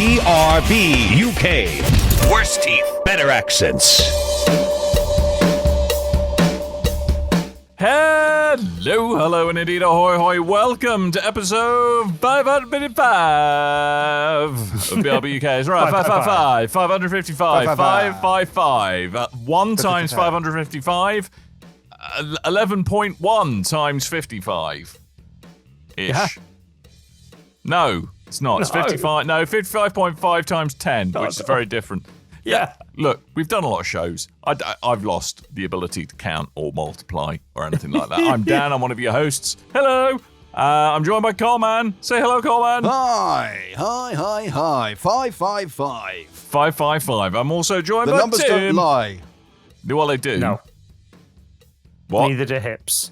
BRB UK. Worse teeth, better accents. Hello, and indeed, ahoy, hoy. Welcome to episode 555 of BRB UK. It's right, 555, 555, 555. 1 times 555, 11.1 times 55-ish. Yeah. No, it's not. It's 55. No, 55.5 times 10, which is very different. Yeah. Look, we've done a lot of shows. I've lost the ability to count or multiply or anything like that. I'm Dan. I'm one of your hosts. Hello. I'm joined by Coleman. Say hello, Coleman. Hi. 555. 555. I'm also joined The by numbers Tim. don't lie. Well, they do. No. What? Neither do hips.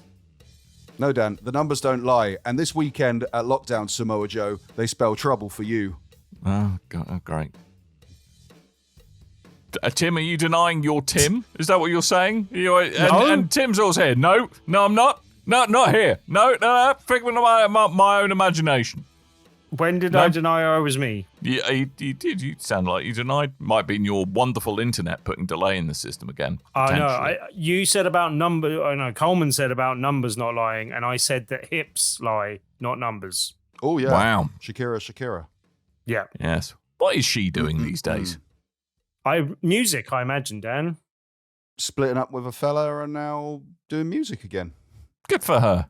No, Dan, the numbers don't lie. And this weekend at Lockdown Samoa Joe, they spell trouble for you. Oh, God. Oh, great. Tim, are you denying you're Tim? Is that what you're saying? And Tim's also here. No, I'm not. No, not here. No, figment of my own imagination. When did I deny I was me? Yeah, you did. You sound like you denied. Might be in your wonderful internet putting delay in the system again. I know. You said about Coleman said about numbers not lying, and I said that hips lie, not numbers. Oh, yeah. Wow. Shakira. Yeah. Yes. What is she doing these days? Music, I imagine, Dan. Splitting up with a fella and now doing music again. Good for her.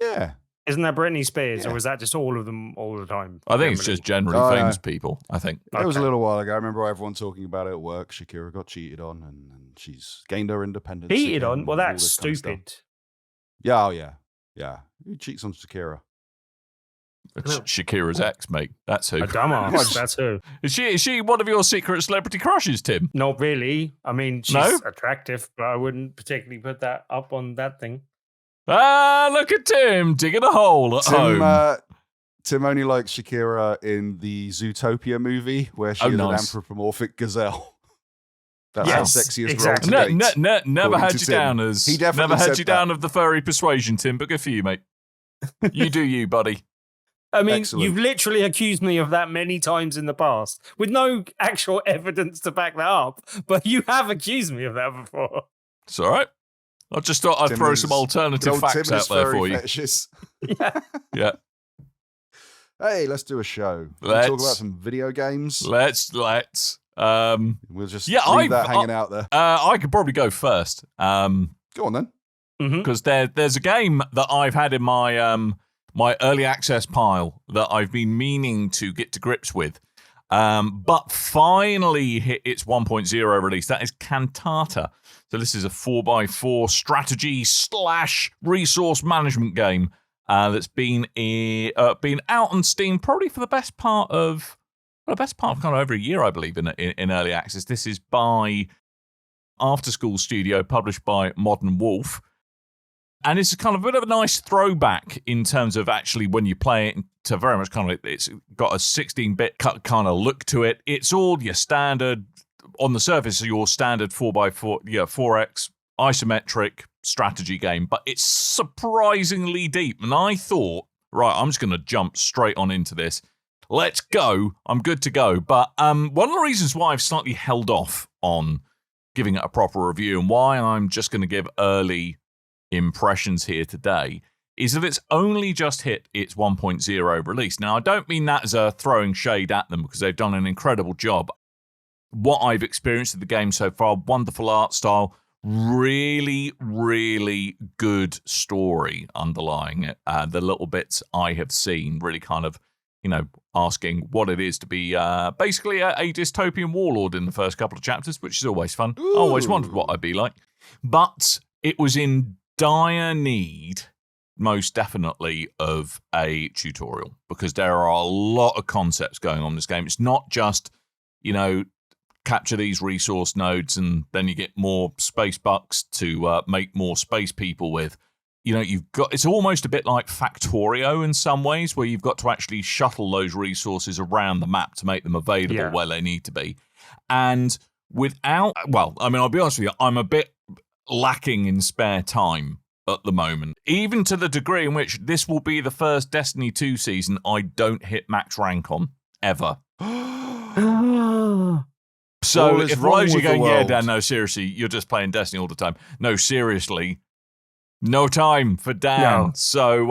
Yeah. Isn't that Britney Spears, Yeah. or is that just all of them all the time? I think it's just generally famous people, I think. It was a little while ago. I remember everyone talking about it at work. Shakira got cheated on and she's gained her independence. Cheated again on? Well, and all that's this kind of stuff. stupid. Yeah, oh, yeah. Yeah. Who cheats on Shakira? It's Shakira's ex, mate. That's who. A dumbass. That's who. Is she one of your secret celebrity crushes, Tim? Not really. I mean, she's No? attractive, but I wouldn't particularly put that up on that thing. Ah, look at Tim digging a hole at home. Tim only likes Shakira in the Zootopia movie where she is an anthropomorphic gazelle. That's Yes, her sexiest exactly. role to date. Never according had to you Tim. down as He definitely never had said you that. down of the furry persuasion, Tim. But good for you, mate. You do you, buddy. I mean, Excellent. you've literally accused me of that many times in the past with no actual evidence to back that up, but you have accused me of that before. It's all right. I just thought I'd throw Tim's- some alternative facts out there for you. Yeah. Yeah. Hey, let's do a show. Let's. Talk about some video games. Let's. We'll just Yeah, leave that hanging out there. I could probably go first. Go on then. Because there's a game that I've had in my my early access pile that I've been meaning to get to grips with, but finally hit its 1.0 release. That is Cantata. So this is a 4x4 strategy / resource management game that's been out on Steam probably for the best part of kind of over a year, I believe, in early access. This is by After School Studio, published by Modern Wolf. And it's kind of a bit of a nice throwback in terms of actually when you play it to very much kind of, it's got a 16-bit kind of look to it. It's all your standard, on the surface, your standard 4x4, 4X isometric strategy game, but it's surprisingly deep. And I thought, right, I'm just going to jump straight on into this. Let's go. I'm good to go. But one of the reasons why I've slightly held off on giving it a proper review and why I'm just going to give early impressions here today is that it's only just hit its 1.0 release. Now, I don't mean that as a throwing shade at them because they've done an incredible job. What I've experienced of the game so far, wonderful art style, really, really good story underlying it. The little bits I have seen really kind of, asking what it is to be basically a dystopian warlord in the first couple of chapters, which is always fun. Ooh. I always wondered what I'd be like. But it was in dire need, most definitely, of a tutorial because there are a lot of concepts going on in this game. It's not just, capture these resource nodes and then you get more space bucks to make more space people with. It's almost a bit like Factorio in some ways, where you've got to actually shuttle those resources around the map to make them available where they need to be. And I'll be honest with you, I'm a bit lacking in spare time at the moment, even to the degree in which this will be the first Destiny 2 season I don't hit max rank on, ever. So if loads you going, yeah, world. Dan, no, seriously, you're just playing Destiny all the time. No, seriously, no time for Dan. No. So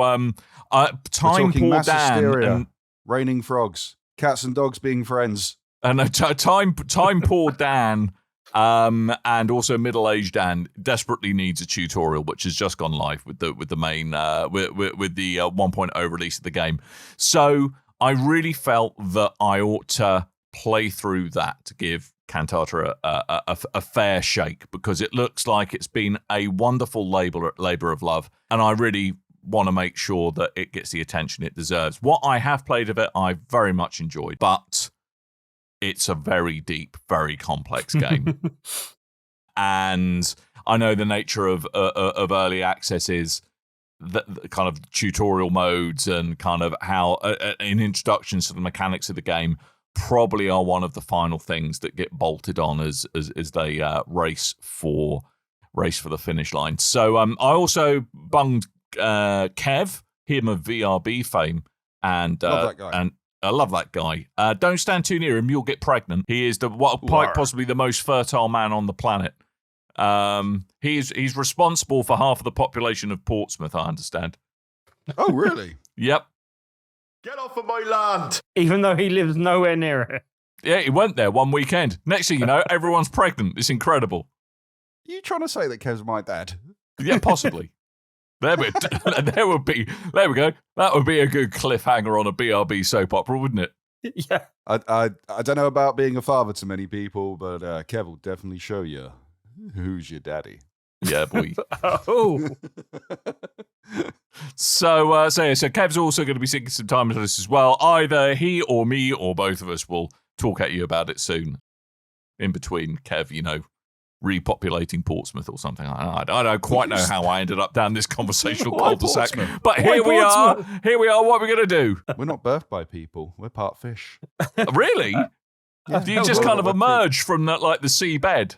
time poor mass Dan hysteria, and raining frogs, cats and dogs being friends. And time poor Dan, and also middle-aged Dan desperately needs a tutorial, which has just gone live with the main with the 1.0 release of the game. So I really felt that I ought to play through that to give Cantata a fair shake, because it looks like it's been a wonderful labor of love, and I really want to make sure that it gets the attention it deserves. What I have played of it, I very much enjoyed, but it's a very deep, very complex game. And I know the nature of early access is the kind of tutorial modes and kind of how in introductions to the mechanics of the game probably are one of the final things that get bolted on as they race for the finish line. So I also bunged Kev, him of VRB fame, and love that guy. And I love that guy. Don't stand too near him; you'll get pregnant. He is quite possibly the most fertile man on the planet. He's responsible for half of the population of Portsmouth, I understand. Oh, really? Yep. Get off of my land! Even though he lives nowhere near it. Yeah, he went there one weekend. Next thing you know, everyone's pregnant. It's incredible. Are you trying to say that Kev's my dad? Yeah, possibly. There we go. That would be a good cliffhanger on a BRB soap opera, wouldn't it? Yeah. I don't know about being a father to many people, but Kev will definitely show you who's your daddy. Yeah, boy. Oh. So Kev's also going to be sinking some time into this as well. Either he or me or both of us will talk at you about it soon. In between Kev, repopulating Portsmouth or something. I don't quite know how I ended up down this conversational cul-de-sac. But here we are. What are we going to do? We're not birthed by people. We're part fish. Really? Yeah. Do you just kind of emerge from the seabed,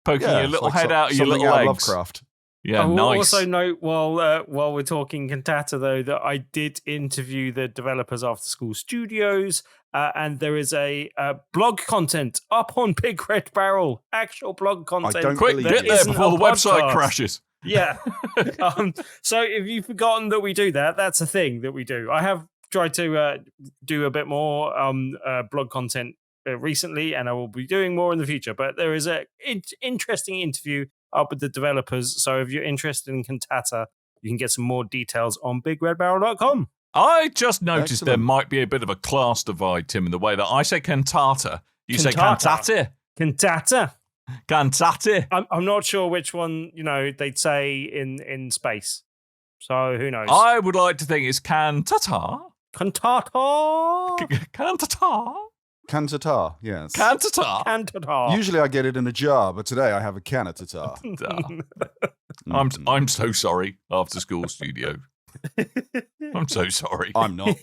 poking your little head out of your little legs? Lovecraft. Yeah, I will nice. also note while we're talking Cantata, though, that I did interview the developers After School Studios, and there is a blog content up on Big Red Barrel, actual blog content. Quick, get there before the website crashes. Yeah. So if you've forgotten that we do that, that's a thing that we do. I have tried to do a bit more blog content recently, and I will be doing more in the future. But there is an interesting interview up with the developers. So if you're interested in Cantata, you can get some more details on bigredbarrel.com. I just noticed there might be a bit of a class divide, Tim, in the way that I say cantata, you say cantate. Cantata. Cantate. I'm not sure which one, they'd say in space. So who knows? I would like to think it's cantata. Cantata. Cantata. Cantata, yes. Cantata. Cantata. Usually I get it in a jar, but today I have a canatata. I'm so sorry, After School Studio. I'm so sorry. I'm not.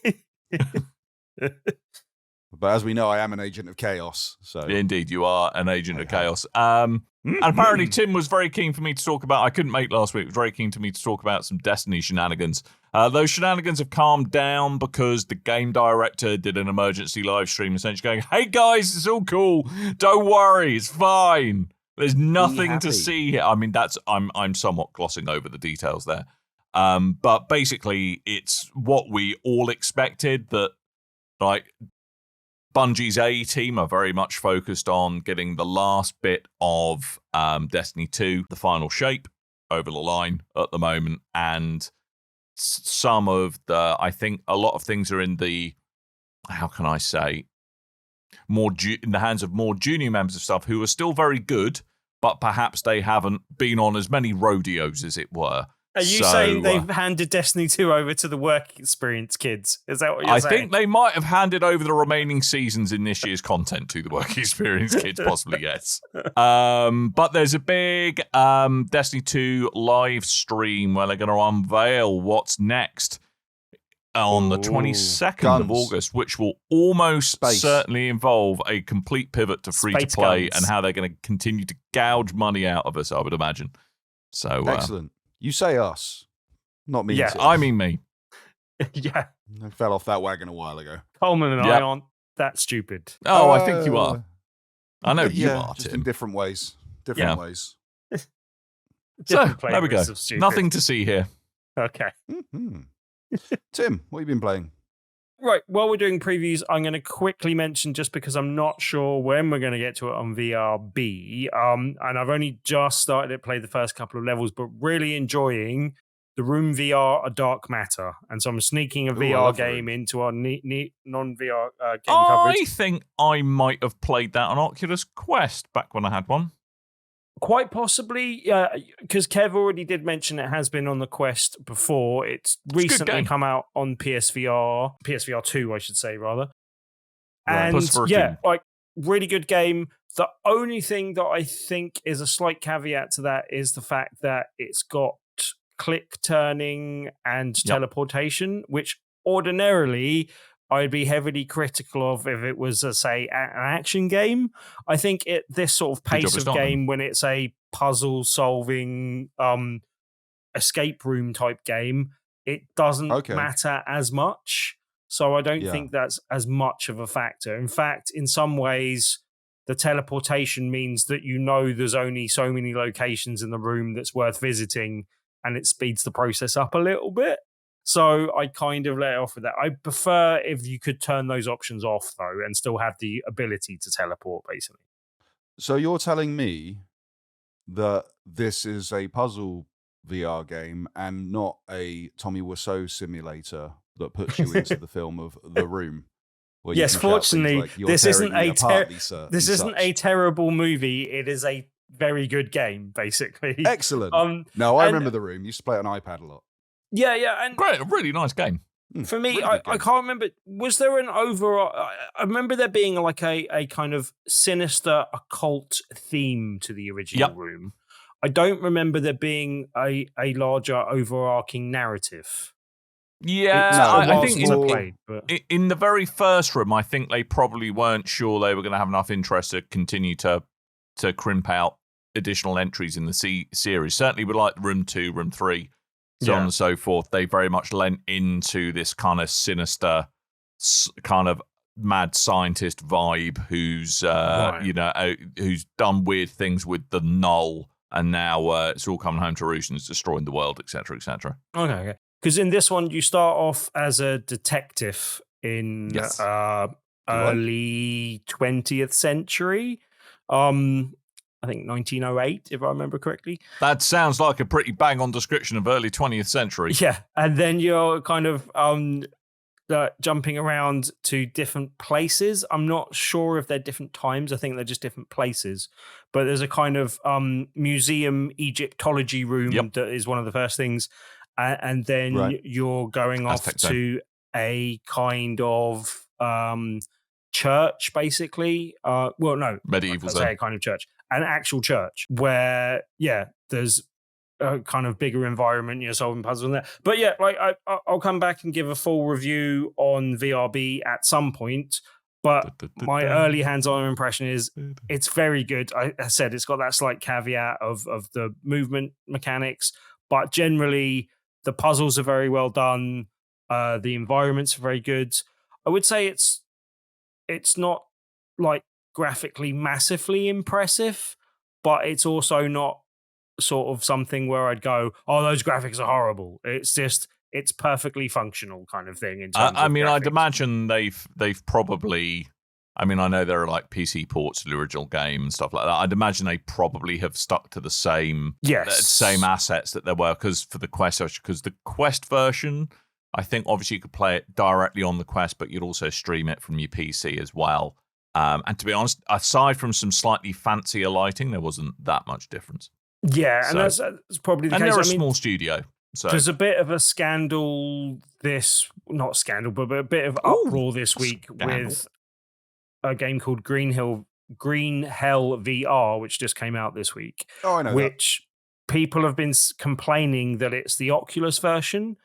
But as we know, I am an agent of chaos. So indeed, you are an agent of chaos. And apparently, Tim was very keen for me to talk about. I couldn't make last week. Very keen for me to talk about some Destiny shenanigans. Those shenanigans have calmed down because the game director did an emergency live stream, essentially going, "Hey guys, it's all cool. Don't worry, it's fine. There's nothing to see here." I mean, I'm somewhat glossing over the details there. But basically, it's what we all expected, that Bungie's A team are very much focused on getting the last bit of Destiny 2, the final shape, over the line at the moment. And some of I think a lot of things are in the, how can I say, in the hands of more junior members of staff who are still very good, but perhaps they haven't been on as many rodeos, as it were. Are you saying they've handed Destiny 2 over to the work experience kids? Is that what you're saying? I think they might have handed over the remaining seasons in this year's content to the work experience kids, possibly, yes. But there's a big Destiny 2 live stream where they're going to unveil what's next on the 22nd of August, which will almost certainly involve a complete pivot to free-to-play and how they're going to continue to gouge money out of us, I would imagine. So excellent. You say us, not me. Yeah, I mean me. Yeah. I fell off that wagon a while ago. Coleman and I that stupid? Oh, I think you are. I know you are, just Tim. in different ways. Different ways. Different So, there we go. flavours of stupid. Nothing to see here. Okay. Mm-hmm. Tim, what have you been playing? Right, while we're doing previews, I'm going to quickly mention, just because I'm not sure when we're going to get to it on VRB, and I've only just started to play the first couple of levels, but really enjoying the Room VR A Dark Matter. And so I'm sneaking a VR game into our non-VR game coverage. I think I might have played that on Oculus Quest back when I had one. Quite possibly, because Kev already did mention it has been on the Quest before. It's recently come out on PSVR 2, I should say, rather. Right. And like, really good game. The only thing that I think is a slight caveat to that is the fact that it's got click turning and teleportation, which ordinarily I'd be heavily critical of if it was, say, an action game. I think this sort of pace of game, when it's a puzzle-solving escape room type game, it doesn't matter as much. So I don't think that's as much of a factor. In fact, in some ways, the teleportation means that there's only so many locations in the room that's worth visiting, and it speeds the process up a little bit. So I kind of let it off with that. I prefer if you could turn those options off, though, and still have the ability to teleport, basically. So you're telling me that this is a puzzle VR game and not a Tommy Wiseau simulator that puts you into the film of The Room? Yes, fortunately, like, this isn't a terrible movie. It is a very good game, basically. Excellent. No, I remember The Room. You used to play it on iPad a lot. Yeah, and great, a really nice game. For me, really I can't remember. Was there an overall? I remember there being like a kind of sinister occult theme to the original Room. I don't remember there being a larger overarching narrative. Yeah, I think but in the very first Room, I think they probably weren't sure they were going to have enough interest to continue to crimp out additional entries in the series. Certainly with like Room 2, Room 3, so on and so forth. They very much lent into this kind of sinister, kind of mad scientist vibe who's who's done weird things with the null, and now it's all coming home to roost and it's destroying the world, etc., etc. Okay. Because in this one, you start off as a detective in early 20th century. I think 1908, if I remember correctly. That sounds like a pretty bang-on description of early 20th century. Yeah, and then you're kind of jumping around to different places. I'm not sure if they're different times. I think they're just different places. But there's a kind of museum Egyptology room that is one of the first things. And then you're going off to a kind of church, basically. Medieval. I'd say a kind of church. An actual church where, there's a kind of bigger environment, you're solving puzzles in there. But I'll come back and give a full review on VRB at some point. But my early hands-on impression is it's very good. I said it's got that slight caveat of the movement mechanics, but generally the puzzles are very well done. The environments are very good. I would say it's not like graphically massively impressive, but it's also not sort of something where I'd go, oh, those graphics are horrible. It's just, it's perfectly functional kind of thing. In terms I mean, graphics. I'd imagine they've probably, I mean, I know there are like PC ports of the original game and stuff like that. I'd imagine they probably have stuck to the same assets that there were, because the Quest version, I think obviously you could play it directly on the Quest, but you'd also stream it from your PC as well. And to be honest, aside from some slightly fancier lighting, there wasn't that much difference. Yeah, and that's probably the case. And they're a small studio. So there's a bit of a scandal not scandal, but a bit of uproar this week with a game called Green Hell VR, which just came out this week. Oh, I know. Which people have been complaining that it's the Oculus version,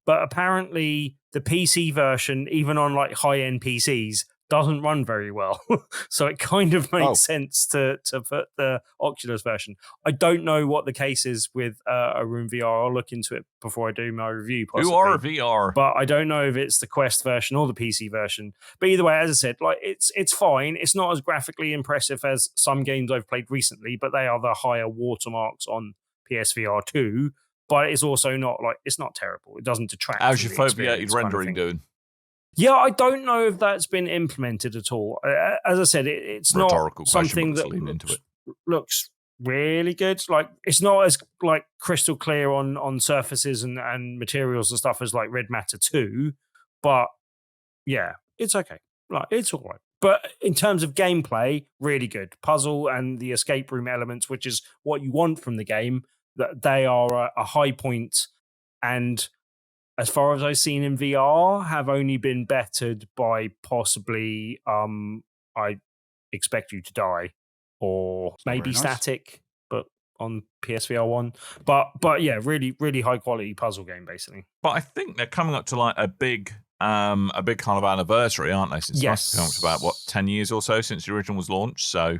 but apparently the PC version, even on like high-end PCs, doesn't run very well. So it kind of makes sense to put the Oculus version. I don't know what the case is with a Room VR. I'll look into it before I do my review, possibly. Who are VR? But I don't know if it's the Quest version or the PC version. But either way, as I said, like it's fine. It's not as graphically impressive as some games I've played recently, but they are the higher watermarks on PSVR 2. But it's also not it's not terrible. It doesn't detract. How's your foveated rendering doing? Yeah, I don't know if that's been implemented at all. As I said, it's Rhetorical not something that looks really good. Like it's not as crystal clear on surfaces and materials and stuff as like Red Matter 2. But yeah, it's okay. Like it's all right. But in terms of gameplay, really good. Puzzle and the escape room elements, which is what you want from the game, that they are a high point, and as far as I've seen in VR, have only been bettered by possibly I Expect You to Die, or maybe Static, but on PSVR 1. But yeah, really, really high quality puzzle game, basically. But I think they're coming up to like a big kind of anniversary, aren't they? Since it's come up to about 10 years or so since the original was launched. So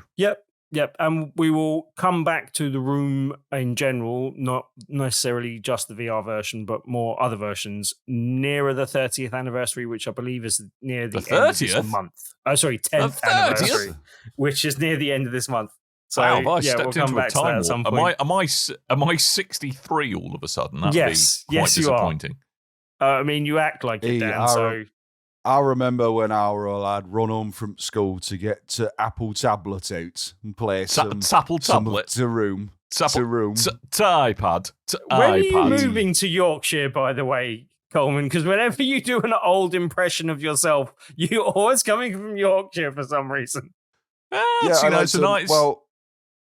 Yep, and we will come back to the Room in general, not necessarily just the VR version, but more other versions nearer the 30th anniversary, which I believe is near the end of this month. Oh, sorry, 10th anniversary, which is near the end of this month. So wow, I stepped we'll come into back a time to that at some point. Am I 63 all of a sudden? That would be quite You disappointing. are. I mean, you act like it, Dan, so... I remember when our lad run home from school to get Apple tablet out and play some tablet to Room. iPad. When are you moving to Yorkshire, by the way, Coleman? Because whenever you do an old impression of yourself, you're always coming from Yorkshire for some reason. Well,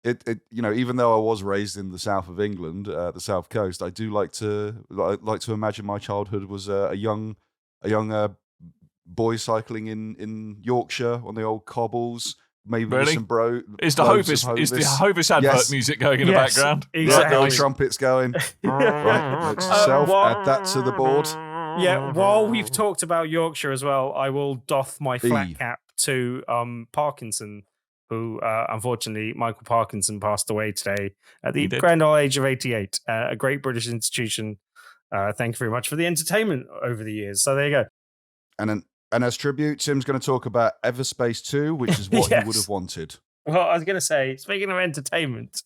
it even though I was raised in the south of England, the south coast, I do like to imagine my childhood was a young boy cycling in Yorkshire on the old cobbles, maybe with some Is the Hovis advert music going in the background? Exactly. Right, trumpets going. Right, note to self, add that to the board. Yeah, while we've talked about Yorkshire as well, I will doff my flat cap to Parkinson, who unfortunately Michael Parkinson passed away today at the grand old age of 88. A great British institution. Thank you very much for the entertainment over the years. So there you go. And as tribute, Tim's going to talk about Everspace 2, which is what he would have wanted. Well, I was going to say, speaking of entertainment,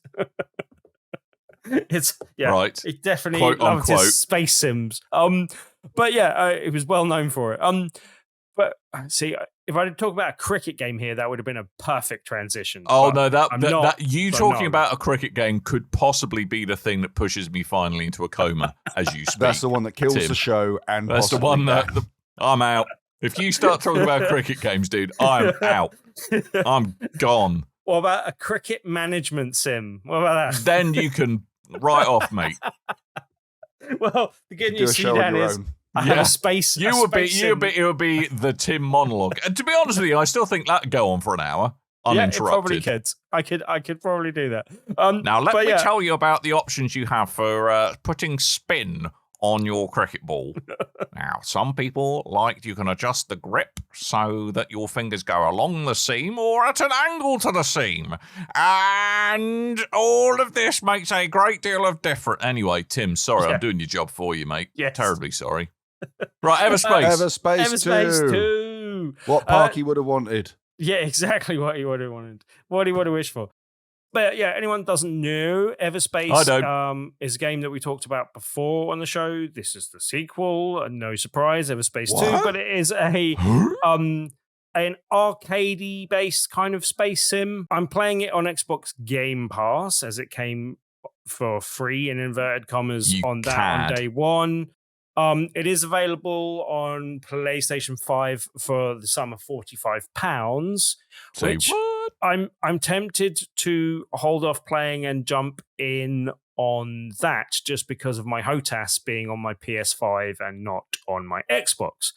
right. It definitely Quote, loved his space sims. But yeah, it was well known for it. But see, if I did talk about a cricket game here, that would have been a perfect transition. Oh no, talking about a cricket game could possibly be the thing that pushes me finally into a coma as you speak. That's the one that kills the show, and that's the one that I'm out. If you start talking about cricket games, dude, I'm out. I'm gone. What about a cricket management sim? What about that? Then you can write off, mate. Well, the good news for you, Dan, is I have a space. It would be the Tim monologue. And to be honest with you, I still think that could go on for an hour uninterrupted. Yeah, it probably could. I could probably do that. Now, let me tell you about the options you have for putting spin on your cricket ball. Now, some people you can adjust the grip so that your fingers go along the seam or at an angle to the seam. And all of this makes a great deal of difference. Anyway, Tim, sorry, I'm doing your job for you, mate. Yes. Terribly sorry. Right, Everspace. Everspace 2. What Parky would have wanted. Yeah, exactly what he would have wanted. What he would have wished for. But yeah, anyone doesn't know, Everspace is a game that we talked about before on the show. This is the sequel, and no surprise, Everspace 2, but it is an arcadey based kind of space sim. I'm playing it on Xbox Game Pass as it came for free in inverted commas on day one. It is available on PlayStation 5 for the sum of £45. Which what? I'm tempted to hold off playing and jump in on that just because of my HOTAS being on my PS5 and not on my Xbox.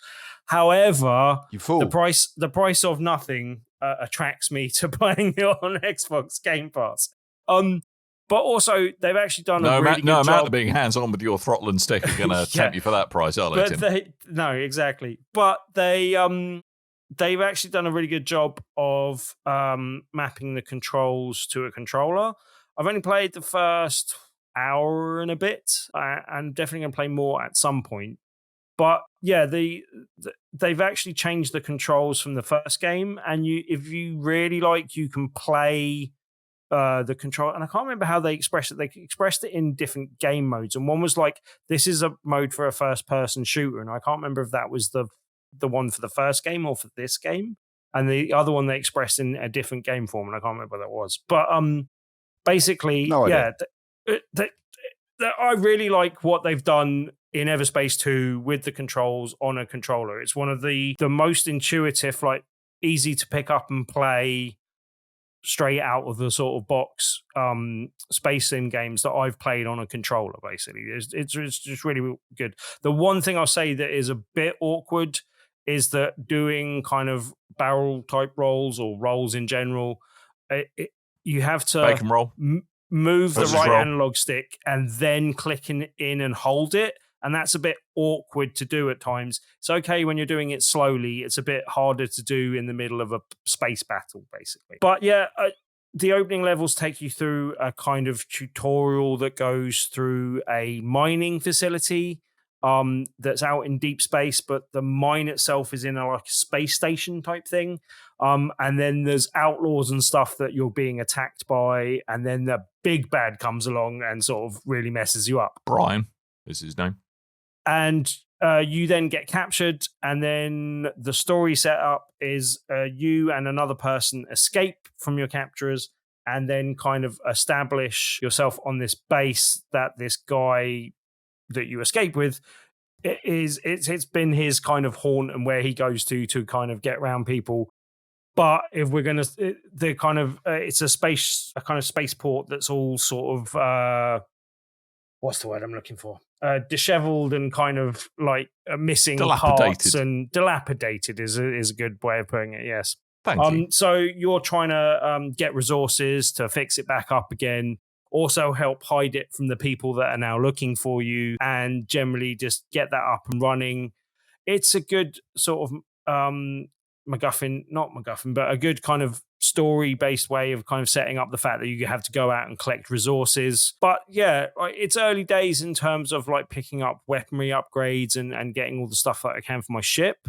However, the price of nothing attracts me to playing it on Xbox Game Pass. But also, they've actually done a really good job. No amount of being hands-on with your throttle and stick are going to tempt you for that price, are they, Tim? No, exactly. But they they've actually done a really good job of mapping the controls to a controller. I've only played the first hour and a bit, and definitely going to play more at some point. But yeah, they've actually changed the controls from the first game, and if you really like, you can play the control. And I can't remember how they expressed it. They expressed it in different game modes, and one was like, "This is a mode for a first-person shooter," and I can't remember if that was the one for the first game or for this game. And the other one they expressed in a different game form, and I can't remember what that was. But basically, No idea. I really like what they've done in Everspace 2 with the controls on a controller. It's one of the most intuitive, like easy to pick up and play straight out of the sort of box space sim games that I've played on a controller. Basically, it's just really good. The one thing I'll say that is a bit awkward is that doing kind of barrel type rolls or rolls in general, you have to Bacon roll. move the Versus right roll. analog stick and then click in and hold it. And that's a bit awkward to do at times. It's okay when you're doing it slowly. It's a bit harder to do in the middle of a space battle, basically. But yeah, the opening levels take you through a kind of tutorial that goes through a mining facility that's out in deep space, but the mine itself is in a like space station type thing. And then there's outlaws and stuff that you're being attacked by, and then the big bad comes along and sort of really messes you up. Brian is his name. And you then get captured, and then the story setup is you and another person escape from your capturers and then kind of establish yourself on this base that this guy that you escape with it's been his kind of haunt and where he goes to kind of get around people. But if we're gonna, the kind of it's a kind of spaceport that's all sort of what's the word I'm looking for? Disheveled and kind of like missing parts and dilapidated is a good way of putting it. Yes. Thank you. So you're trying to get resources to fix it back up again. Also help hide it from the people that are now looking for you, and generally just get that up and running. It's a good sort of MacGuffin, not MacGuffin, but a good kind of story-based way of kind of setting up the fact that you have to go out and collect resources. But yeah, it's early days in terms of like picking up weaponry upgrades and getting all the stuff that I can for my ship.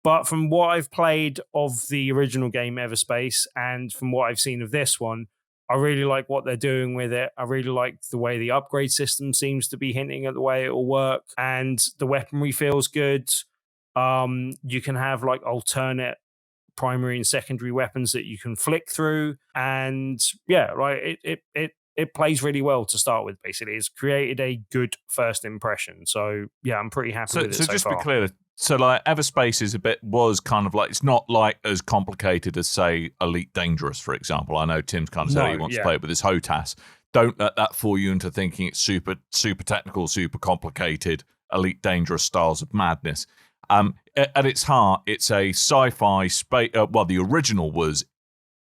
But from what I've played of the original game Everspace and from what I've seen of this one, I really like what they're doing with it. I really like the way the upgrade system seems to be hinting at the way it will work, and the weaponry feels good. You can have like alternate primary and secondary weapons that you can flick through, and yeah, right. It plays really well to start with. Basically, it's created a good first impression. So yeah, I'm pretty happy with it. So just far. to be clear, so like Everspace was kind of like, it's not like as complicated as say Elite Dangerous, for example. I know Tim's kind of said he wants to play it with his HOTAS. Don't let that fool you into thinking it's super technical, super complicated Elite Dangerous styles of madness. At its heart, it's a sci-fi space. Well, the original was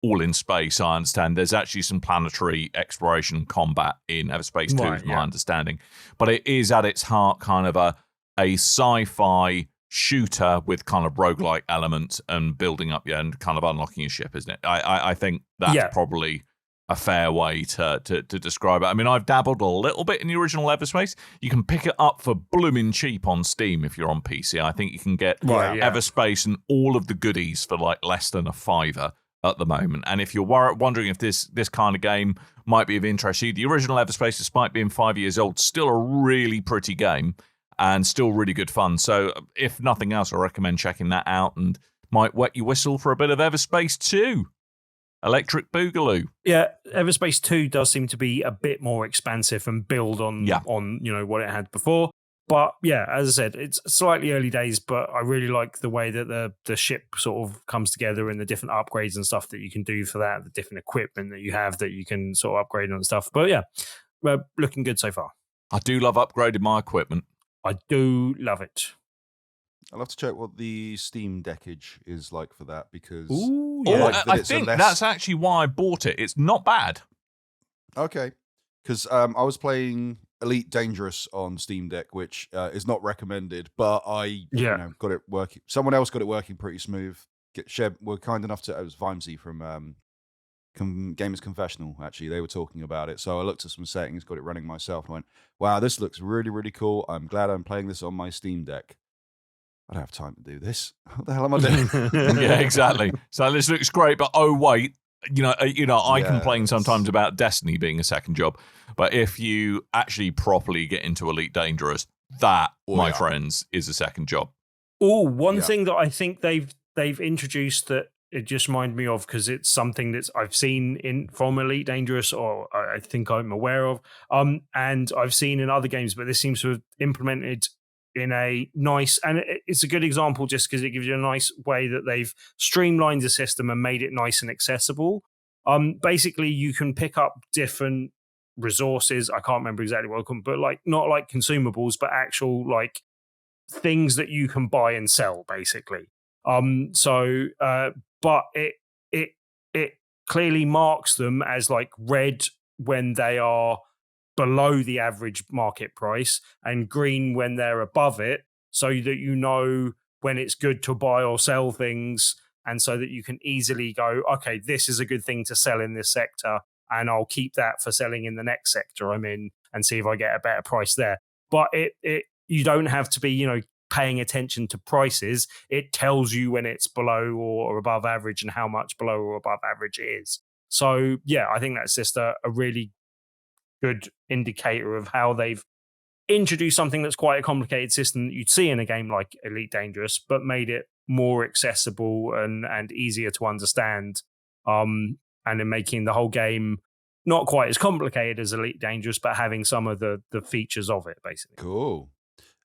all in space, I understand. There's actually some planetary exploration combat in Everspace 2, is my understanding. But it is at its heart kind of a sci-fi shooter with kind of roguelike elements and building up and kind of unlocking your ship, isn't it? I think that's probably a fair way to describe it. I mean, I've dabbled a little bit in the original Everspace. You can pick it up for blooming cheap on Steam if you're on PC. I think you can get Everspace and all of the goodies for like less than $5 at the moment. And if you're wondering if this kind of game might be of interest to you, the original Everspace, despite being 5 years old, still a really pretty game and still really good fun. So if nothing else, I recommend checking that out and might wet your whistle for a bit of Everspace 2. Electric Boogaloo. Yeah, Everspace 2 does seem to be a bit more expansive and build on what it had before. But yeah, as I said, it's slightly early days, but I really like the way that the ship sort of comes together and the different upgrades and stuff that you can do for that, the different equipment that you have that you can sort of upgrade and stuff. But yeah, we're looking good so far. I do love upgrading my equipment. I do love it. I'll have to check what the Steam deckage is like for that, because I think that's actually why I bought it. It's not bad. Okay, because I was playing Elite Dangerous on Steam Deck, which is not recommended, but I got it working. Someone else got it working pretty smooth. were kind enough to. It was Vimesy from Gamers Confessional. Actually, they were talking about it. So I looked at some settings, got it running myself, and went, "Wow, this looks really, really cool. I'm glad I'm playing this on my Steam Deck. I don't have time to do this. What the hell am I doing?" Yeah, exactly. So this looks great, but oh wait, I complain sometimes about Destiny being a second job, but if you actually properly get into Elite Dangerous, that, my friends, is a second job. Oh, one thing that I think they've introduced that it just reminded me of, because it's something that I've seen from Elite Dangerous, or I think I'm aware of, and I've seen in other games, but this seems to have implemented in a nice, and it's a good example just because it gives you a nice way that they've streamlined the system and made it nice and accessible. Basically, you can pick up different resources. I can't remember exactly what I call them, but like not like consumables, but actual like things that you can buy and sell, basically. But it clearly marks them as like red when they are below the average market price and green when they're above it, so that you know when it's good to buy or sell things, and so that you can easily go, okay, this is a good thing to sell in this sector, and I'll keep that for selling in the next sector I'm in and see if I get a better price there. But you don't have to be, paying attention to prices. It tells you when it's below or above average and how much below or above average it is. So yeah, I think that's just a really good indicator of how they've introduced something that's quite a complicated system that you'd see in a game like Elite Dangerous, but made it more accessible and easier to understand, and in making the whole game not quite as complicated as Elite Dangerous, but having some of the features of it, basically. Cool.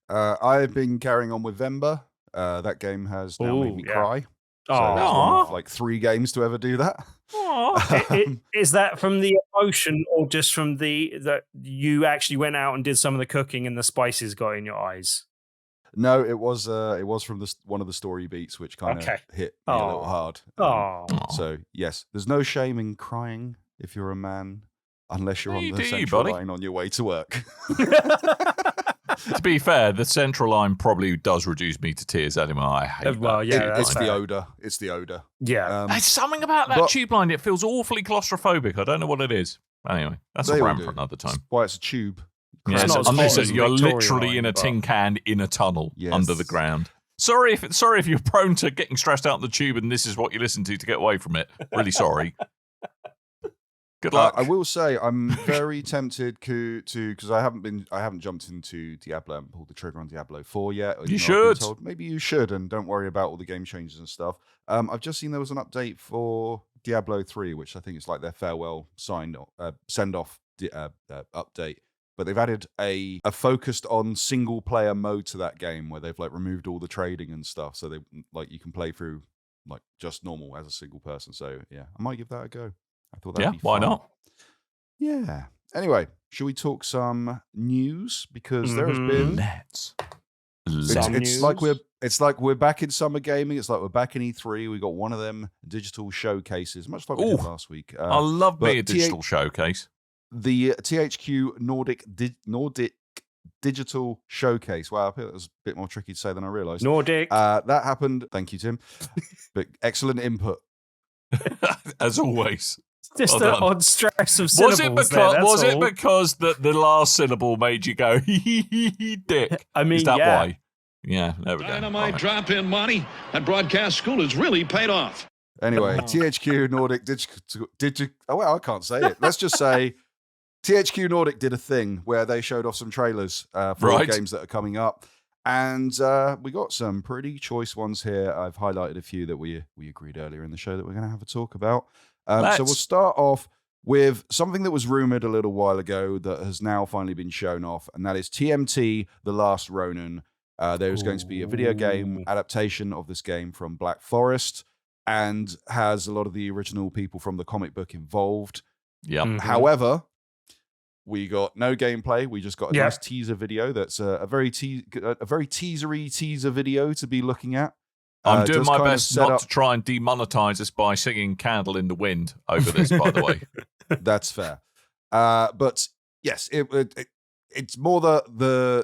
I've been carrying on with Vember. That game has now made me cry. So that's one of like 3 games to ever do that. Is that from the emotion, or just from that you actually went out and did some of the cooking and the spices got in your eyes? No, it was from one of the story beats, which kind of hit me a little hard. So yes, there's no shame in crying if you're a man, unless you're on the central line on your way to work. To be fair, the central line probably does reduce me to tears anyway. I hate that. It's the odor. It's the odor. Yeah. There's something about that tube line. It feels awfully claustrophobic. I don't know what it is. Anyway, that's a rant for another time. That's why it's a tube. Yeah, unless you're literally in a tin can in a tunnel under the ground. Sorry if you're prone to getting stressed out in the tube and this is what you listen to get away from it. Really sorry. Good luck. I will say I'm very tempted because I haven't jumped into Diablo, I haven't pulled the trigger on Diablo 4 yet. You should. Maybe you should, and don't worry about all the game changes and stuff. I've just seen there was an update for Diablo 3, which I think is like their farewell send-off update. But they've added a focused on single player mode to that game, where they've like removed all the trading and stuff, so they like you can play through like just normal as a single person. So yeah, I might give that a go. I thought that'd be fun. Why not? Yeah. Anyway, shall we talk some news? Because there has been it's like we're back in summer gaming. It's like we're back in E3. We got one of them digital showcases, much like we did last week. I love me a digital showcase. The THQ Nordic Digital Showcase. Wow, I think that was a bit more tricky to say than I realised. Nordic. That happened. Thank you, Tim. But excellent input. As always. Just an odd stress of syllables. Was it because the last syllable made you go, dick? I mean, is that why? Yeah, there we go. Dynamite drop-in money at broadcast school has really paid off. Anyway, THQ Nordic Digital. Oh, well, I can't say it. Let's just say THQ Nordic did a thing where they showed off some trailers for games that are coming up. And we got some pretty choice ones here. I've highlighted a few that we agreed earlier in the show that we're going to have a talk about. So we'll start off with something that was rumored a little while ago that has now finally been shown off, and that is TMT: The Last Ronin. There's going to be a video game adaptation of this game from Black Forest, and has a lot of the original people from the comic book involved. Yeah. Mm-hmm. However, we got no gameplay. We just got a nice teaser video. That's a very teasery teaser video to be looking at. I'm doing my best not to try and demonetize us by singing "Candle in the Wind" over this. By the way, that's fair. But yes, it's more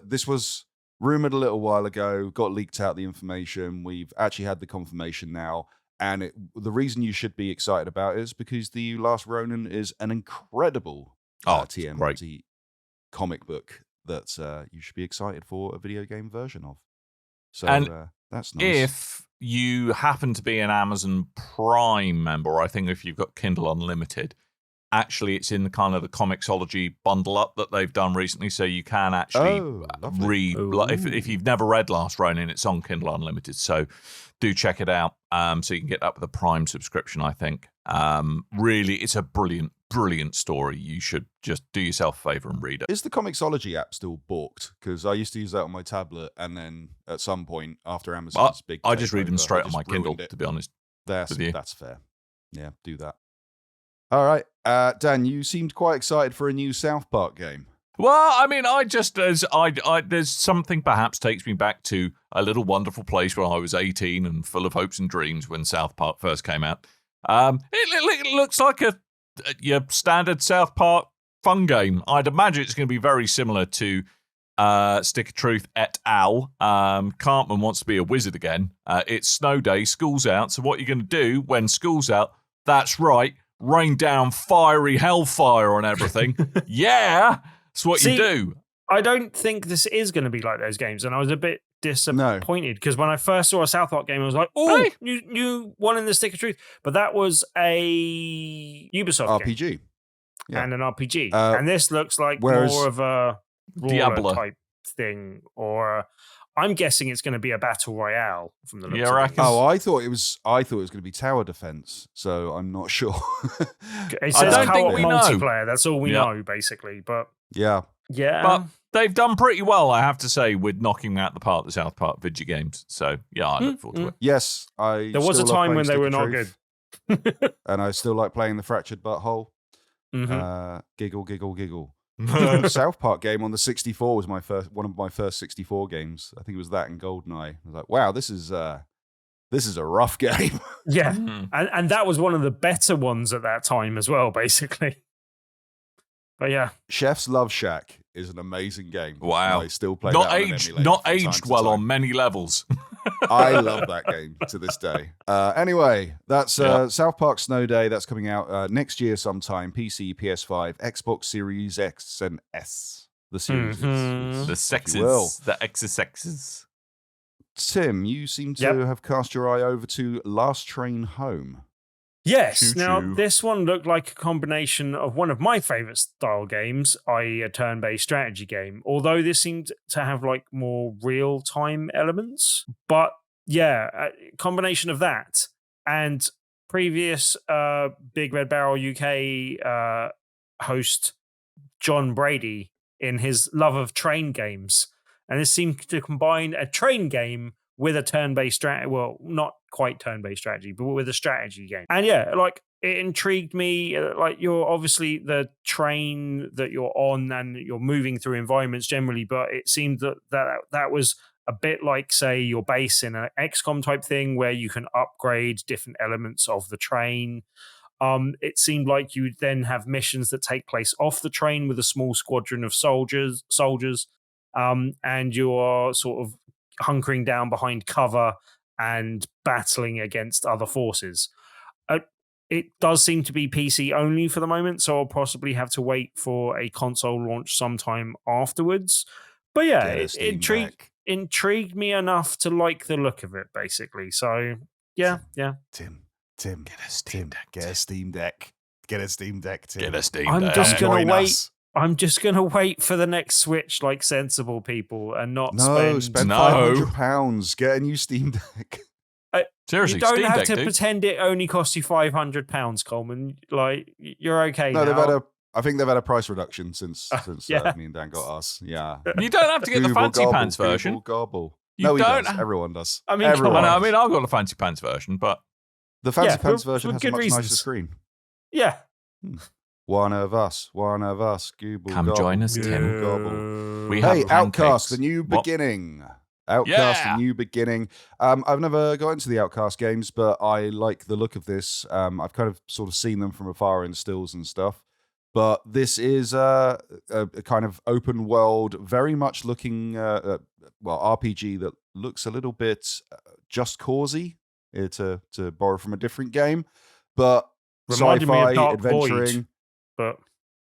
this was rumored a little while ago. Got leaked out the information. We've actually had the confirmation now. And the reason you should be excited about it is because The Last Ronin is an incredible TMNT great. comic book that you should be excited for a video game version of. So And that's nice. If you happen to be an Amazon Prime member, I think if you've got Kindle Unlimited, actually it's in the kind of the Comixology bundle up that they've done recently, so you can actually read. If you've never read Last Ronin, it's on Kindle Unlimited, so do check it out. So you can get up with a Prime subscription, I think. Really, it's a brilliant story. You should just do yourself a favor and read it. Is the Comixology app still balked? Because I used to use that on my tablet, and then at some point after Amazon's big I just read them takeover, straight I on my just Kindle, ruined it. to be honest. That's fair. Yeah, do that. All right. Dan, you seemed quite excited for a new South Park game. Well, I mean, there's something perhaps takes me back to a little wonderful place where I was 18 and full of hopes and dreams when South Park first came out. It looks like your standard South Park fun game. I'd imagine it's going to be very similar to Stick of Truth et al. Cartman wants to be a wizard again. It's snow day, school's out. So what are you going to do when school's out? That's right, rain down fiery hellfire on everything. Yeah, that's what you do. I don't think this is going to be like those games, and I was a bit disappointed because when I first saw a South Park game, I was like, "Oh, hey, new one in the Stick of Truth," but that was a Ubisoft RPG game and an RPG, and this looks like more of a Diablo type thing, or I'm guessing it's going to be a battle royale from the looks of it. Oh, I thought it was going to be tower defense, so I'm not sure. It says I don't think we multiplayer. know. That's all we know, basically. But yeah. But they've done pretty well, I have to say, with knocking out the part of the South Park video games. So yeah, I look forward to it. Yes, there was a time when they were not good, and I still like playing the Fractured Butthole. Giggle, giggle, giggle. The South Park game on the 64 was one of my first 64 games. I think it was that and GoldenEye. I was like, wow, this is a rough game. Yeah, and that was one of the better ones at that time as well, basically. But yeah, Chef's Love Shack is an amazing game. Wow, I still play not that aged, not aged well on many levels. I love that game to this day. Anyway, that's South Park Snow Day. That's coming out next year sometime. PC, PS5, Xbox Series X and S. The series, the sexes, the XSXs. Tim, you seem to have cast your eye over to Last Train Home. Yes. Choo-choo. Now, this one looked like a combination of one of my favorite style games, i.e. a turn-based strategy game, although this seemed to have like more real-time elements. But yeah, a combination of that and previous Big Red Barrel UK host John Brady in his love of train games. And this seemed to combine a train game with a turn-based strategy. Well, not quite turn-based strategy, but with a strategy game. And yeah, like it intrigued me. Like you're obviously the train that you're on and you're moving through environments generally, but it seemed that was a bit like, say, your base in an XCOM type thing where you can upgrade different elements of the train. It seemed like you'd then have missions that take place off the train with a small squadron of soldiers, and you're sort of hunkering down behind cover and battling against other forces. It does seem to be PC only for the moment, so I'll possibly have to wait for a console launch sometime afterwards. But yeah, it intrigued me enough to like the look of it, basically. So yeah. Tim, get a Steam Deck. Get a Steam Deck. Tim. Get a Steam I'm Deck. just gonna wait. I'm just going to wait for the next Switch like sensible people and not spend £500. Get a new Steam Deck. Seriously, you don't Steam have Deck, to dude. pretend it only costs you £500, Coleman. Like, you're okay now. I think they've had a price reduction since me and Dan got ours. Yeah. You don't have to get the fancy pants version. Gobble. He does. Everyone does. I mean, I've got the fancy pants version, but the fancy pants version has a much nicer screen. Yeah. One of us. Google, come join us, Tim. Gobble. We have Outcast, the new beginning. A new beginning. I've never got into the Outcast games, but I like the look of this. I've kind of sort of seen them from afar in stills and stuff. But this is a kind of open world, very much looking, RPG that looks a little bit Just Cause-y, to borrow from a different game, but Reminded me of sci-fi, Dark adventuring. Void, but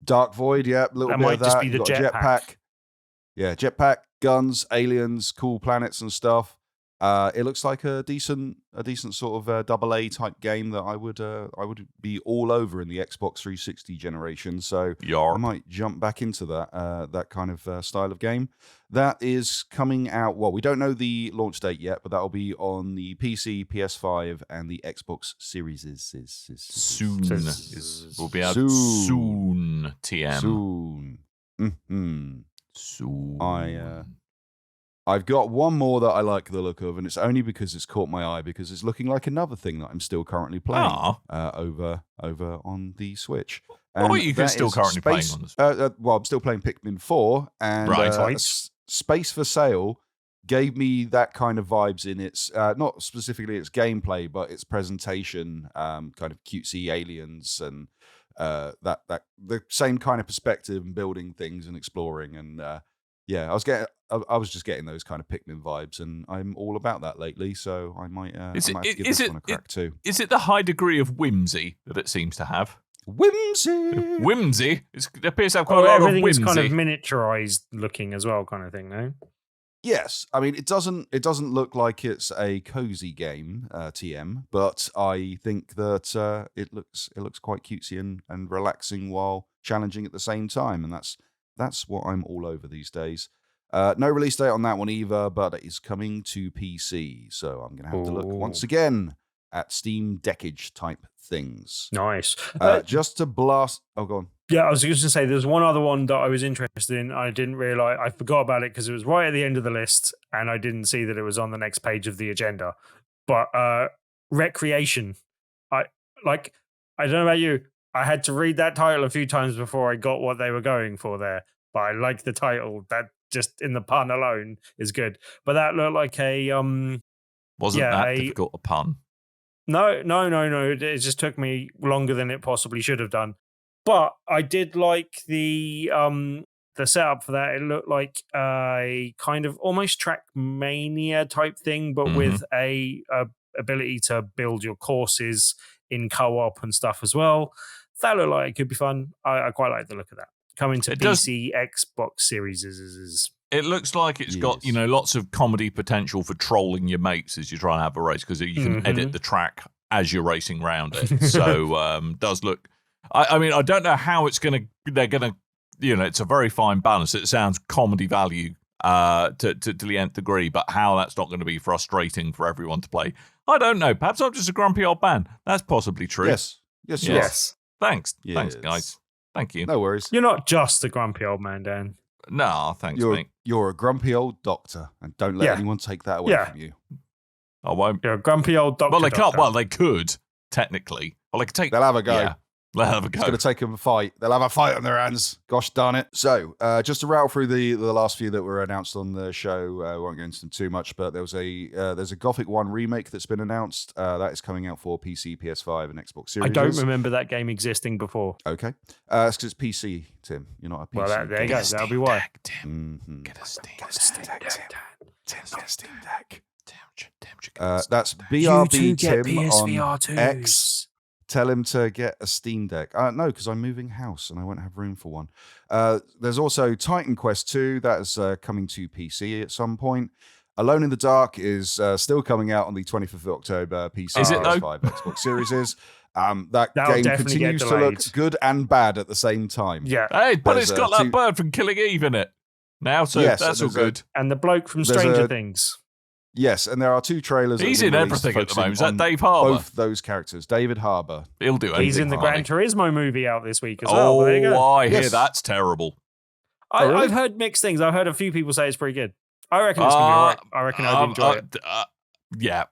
Dark Void, yeah, a little that bit might of just that. be You've the got a jetpack. Yeah, jetpack, guns, aliens, cool planets and stuff. It looks like a decent sort of AA type game that I would be all over in the Xbox 360 generation. So I might jump back into that kind of style of game. That is coming out. Well, we don't know the launch date yet, but that'll be on the PC, PS5, and the Xbox Series. Soon. We'll be out soon. TM. Soon. Mm-hmm. Soon. I've got one more that I like the look of, and it's only because it's caught my eye because it's looking like another thing that I'm still currently playing over on the Switch. And what are you still currently playing on the Switch? Well, I'm still playing Pikmin 4, and Space for Sale gave me that kind of vibes in its, not specifically its gameplay, but its presentation, kind of cutesy aliens and that the same kind of perspective and building things and exploring and yeah, I was just getting those kind of Pikmin vibes, and I'm all about that lately. So I might have to give this one a crack too. Is it the high degree of whimsy that it seems to have? Whimsy. It appears to have quite a lot of whimsy. Everything's kind of miniaturized looking as well, kind of thing, no? Yes, I mean it doesn't look like it's a cozy game, TM, but I think that it looks quite cutesy and relaxing while challenging at the same time, and that's what I'm all over these days. No release date on that one either, but it is coming to PC, so I'm going to have to look once again at Steam Deckage type things. Nice. Just to blast. Oh, go on. Yeah, I was just going to say, there's one other one that I was interested in. I didn't realize, I forgot about it because it was right at the end of the list, and I didn't see that it was on the next page of the agenda. But Recreation, I don't know about you. I had to read that title a few times before I got what they were going for there. But I like the title. That just in the pun alone is good. But that looked like a wasn't that difficult a pun? No. It just took me longer than it possibly should have done. But I did like the setup for that. It looked like a kind of almost Trackmania type thing, but with a ability to build your courses in co-op and stuff as well. That looked like it could be fun. I quite like the look of that. Coming to PC, Xbox Series is. It looks like it's got, lots of comedy potential for trolling your mates as you try and have a race, because you can edit the track as you're racing around it. So does look. I mean, I don't know how they're gonna. It's a very fine balance. It sounds comedy value to the nth degree, but how that's not going to be frustrating for everyone to play, I don't know. Perhaps I'm just a grumpy old man. That's possibly true. Yes. Thanks. Yes. Thanks, guys. Thank you. No worries. You're not just a grumpy old man, Dan. No, thanks, mate. You're a grumpy old doctor, and don't let anyone take that away from you. I won't. You're a grumpy old doctor. Well, they can't. Well, they could technically. Well, they could take. They'll have a go. Yeah, they'll have a go. It's going to take them a fight. They'll have a fight on their hands. Gosh darn it. So, just to rattle through the last few that were announced on the show, I won't go into them too much, but there's a Gothic 1 remake that's been announced. That is coming out for PC, PS5, and Xbox Series. I don't remember that game existing before. Okay. It's because it's PC, Tim. You're not a PC. Well, there you go. That'll be why. Get a Steam Deck. Tim, get a Steam Deck. Tim, that's BRB Tim on X. Tell him to get a Steam Deck. No, because I'm moving house and I won't have room for one. There's also Titan Quest 2. That is coming to PC at some point. Alone in the Dark is still coming out on the 25th of October. PC, is it PS5, Xbox Series is. That game continues to look good and bad at the same time. Yeah. Hey, but it's got that bird from Killing Eve in it now, so that's all good. And the bloke from Stranger Things. Yes, and there are 2 trailers. He's in everything at the moment. Is that Dave Harbour? Both those characters. David Harbour. He'll do anything. He's in the Gran Turismo movie out this week as well. There you go. I hear that's terrible. I've heard mixed things. I've heard a few people say it's pretty good. I reckon it's going to be all right. I reckon I'd enjoy it. Yeah.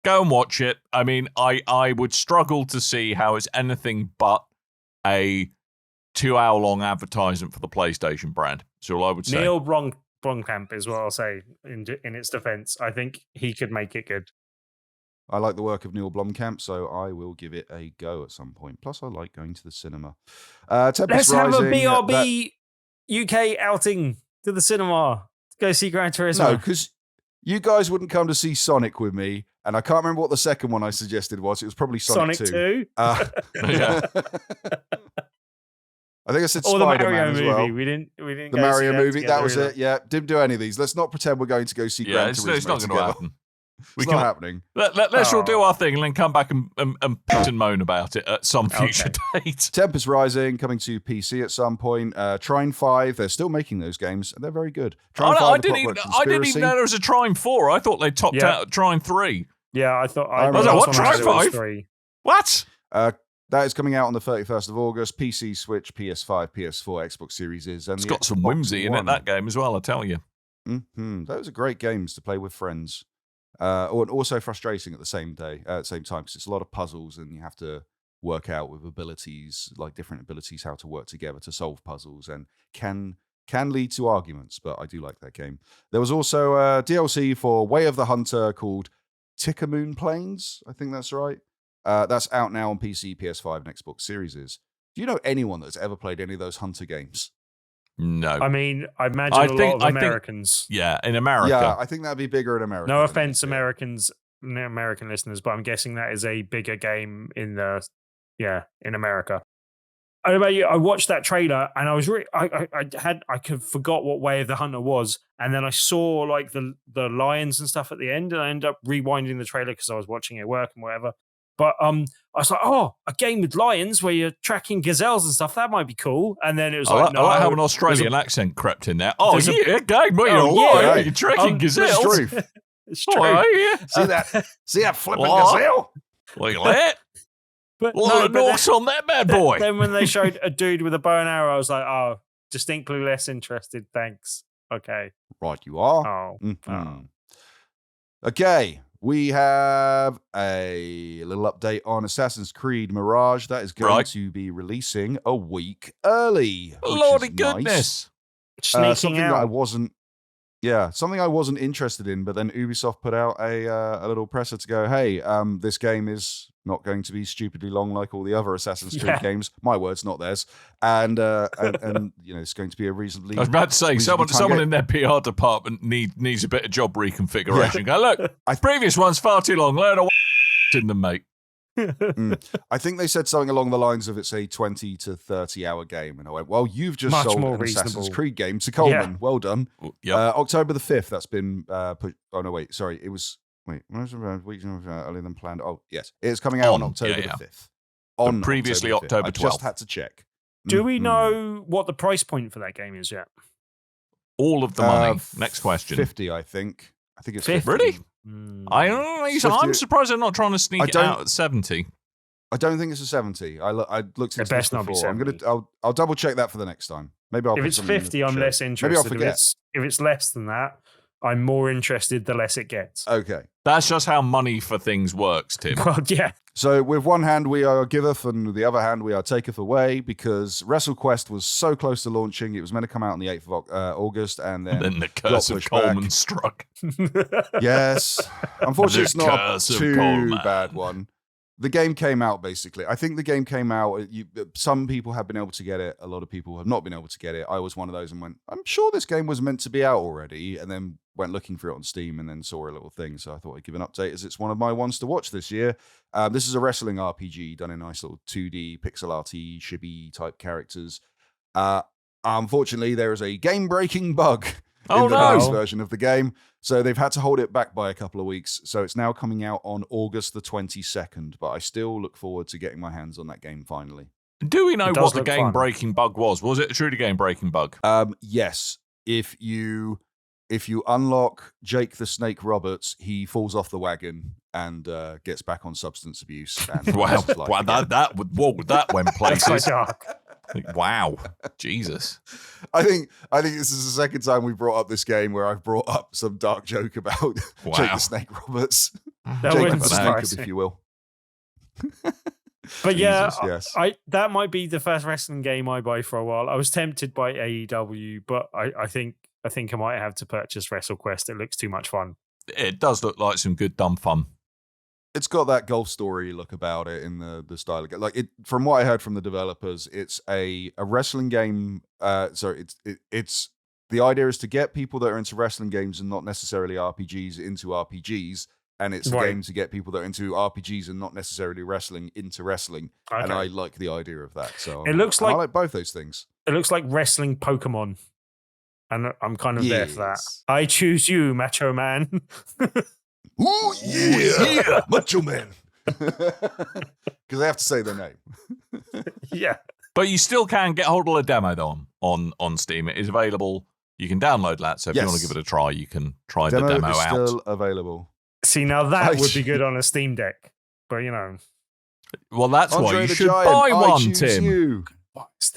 Go and watch it. I mean, I would struggle to see how it's anything but a 2-hour-long advertisement for the PlayStation brand. That's all I would say. Neil Blomkamp is what I'll say in its defense. I think he could make it good. I like the work of Neil Blomkamp, so I will give it a go at some point. Plus, I like going to the cinema. Let's have a BRB UK outing to the cinema to go see Gran Turismo. No, because you guys wouldn't come to see Sonic with me, And I can't remember what the second one I suggested was. It was probably Sonic 2. Yeah. I think I said Or the Spider-Man Mario as movie. well. We didn't The go Mario see movie, together that was either. it. Yeah, didn't do any of these. Let's not pretend we're going to go see Gran Turismo it's not going to together. happen. It's not happening. Let's all do our thing and then come back and pitch and moan about it at some future date. Tempest Rising coming to PC at some point. Trine 5, they're still making those games, and they're very good. Trine 5, I The didn't even Clockwork know there was a Trine 4. I thought they topped out Trine 3. Yeah, I thought I was last like, what, one I had Try was 5? 3. What? That is coming out on the 31st of August. PC, Switch, PS5, PS4, Xbox Series is. And It's the got some Xbox whimsy in it, One. that game as well, I tell you. Those are great games to play with friends. And also frustrating at the same time, because it's a lot of puzzles and you have to work out with abilities, like different abilities, how to work together to solve puzzles, and can lead to arguments, but I do like that game. There was also a DLC for Way of the Hunter called Tickamoon Plains. I think that's right. That's out now on PC, PS5, and Xbox Series. Do you know anyone that's ever played any of those Hunter games? No. I mean, I imagine a lot of Americans. Yeah, in America. Yeah, I think that'd be bigger in America. No offense, American listeners, but I'm guessing that is a bigger game in America. I don't know about you. I watched that trailer and I was I forgot what Way of the Hunter was, and then I saw like the lions and stuff at the end, and I ended up rewinding the trailer because I was watching it at work and whatever. But I was like, oh, a game with lions where you're tracking gazelles and stuff, that might be cool. And then it was I like, no, like how an Australian accent crept in there. Oh, there's a- yeah, game where you're Oh, alive, yeah. you're tracking gazelles. Truth. It's true. Oh, yeah. See that flipping What? gazelle? Look at that. But, What a but then- norse on that bad boy. Then when they showed a dude with a bow and arrow, I was like, oh, distinctly less interested. Thanks. Okay. Right, you are. Oh. Mhm. Okay, we have a little update on Assassin's Creed Mirage. That is going to be releasing a week early. which Lordy is goodness. Nice. Sneaking Something out. that I wasn't. Yeah, something I wasn't interested in, but then Ubisoft put out a little presser to go, hey, this game is not going to be stupidly long like all the other Assassin's Creed games. My words, not theirs. And you know, it's going to be a reasonably. I was about to say, reasonably someone timed in their PR department needs a bit of job reconfiguration. Go, look, previous one's far too long. Learn a in them, mate. I think they said something along the lines of it's a 20 to 30 hour game. And I went, well, you've just Much sold more an Assassin's reasonable. Creed game to Coleman. Yeah. Well done. Yep. October the 5th, that's been put. Oh, no, wait. Sorry. It was. Wait, when was it around weeks earlier than planned? Oh, yes. It's coming out on October the 5th. But previously October 12th. I just had to check. Do we know what the price point for that game is yet? All of the money. Next question. 50, I think. I think it's 50. 50. Really? Mm. I don't know. 50. I'm surprised they're not trying to sneak it out at 70. I don't think it's a 70. I looked into It this best not be before. 70. I'll double check that for the next time. Maybe I'll If put it's something in the 50, I'm show. less Maybe I'll interested. forget. If it's less than that, I'm more interested the less it gets. Okay. That's just how money for things works, Tim. Well, yeah. So with one hand we are giveth and with the other hand we are taketh away because WrestleQuest was so close to launching. It was meant to come out on the 8th of August and then Then the curse got of pushed back. Coleman struck. Yes. Unfortunately, it's The not curse a of too Coleman. bad one. The game came out, basically. I think the game came out. Some people have been able to get it. A lot of people have not been able to get it. I was one of those and went, I'm sure this game was meant to be out already. And then went looking for it on Steam and then saw a little thing. So I thought I'd give an update as it's one of my ones to watch this year. This is a wrestling RPG done in nice little 2D, pixel arty, chibi type characters. Unfortunately, there is a game-breaking bug in the release version of the game. So they've had to hold it back by a couple of weeks. So it's now coming out on August the 22nd. But I still look forward to getting my hands on that game finally. Do we know It does what the look fun. game-breaking bug was? Was it a truly game-breaking bug? Yes. If you unlock Jake the Snake Roberts, he falls off the wagon and gets back on substance abuse. And Wow, lives his life again. that went That's quite places. dark. Wow, Jesus. I think this is the second time we brought up this game where I've brought up some dark joke about Wow. Jake the Snake Roberts. That Jacob wouldn't the surprise Snake, me. if you will. But yeah, Jesus, yes. that might be the first wrestling game I buy for a while. I was tempted by AEW, but I think I might have to purchase WrestleQuest. It looks too much fun. It does look like some good dumb fun. It's got that Golf Story look about it in the style of like it. From what I heard from the developers, it's a wrestling game. It's the idea is to get people that are into wrestling games and not necessarily RPGs into RPGs, and it's a Right. game to get people that are into RPGs and not necessarily wrestling into wrestling. Okay. And I like the idea of that. So It looks and I like- like both those things. It looks like wrestling Pokemon. And I'm kind of there for that. Yes. I choose you, Macho Man. Ooh, yeah, Macho Man. Because they have to say their name. Yeah. But you still can get hold of a demo though on Steam. It is available. You can download that. So if you want to Yes. give it a try, you can try the demo is out. still available. See, now that I would be good on a Steam Deck. But, you know. Well, that's why Andre you the should Giant, buy I one, choose Tim. You.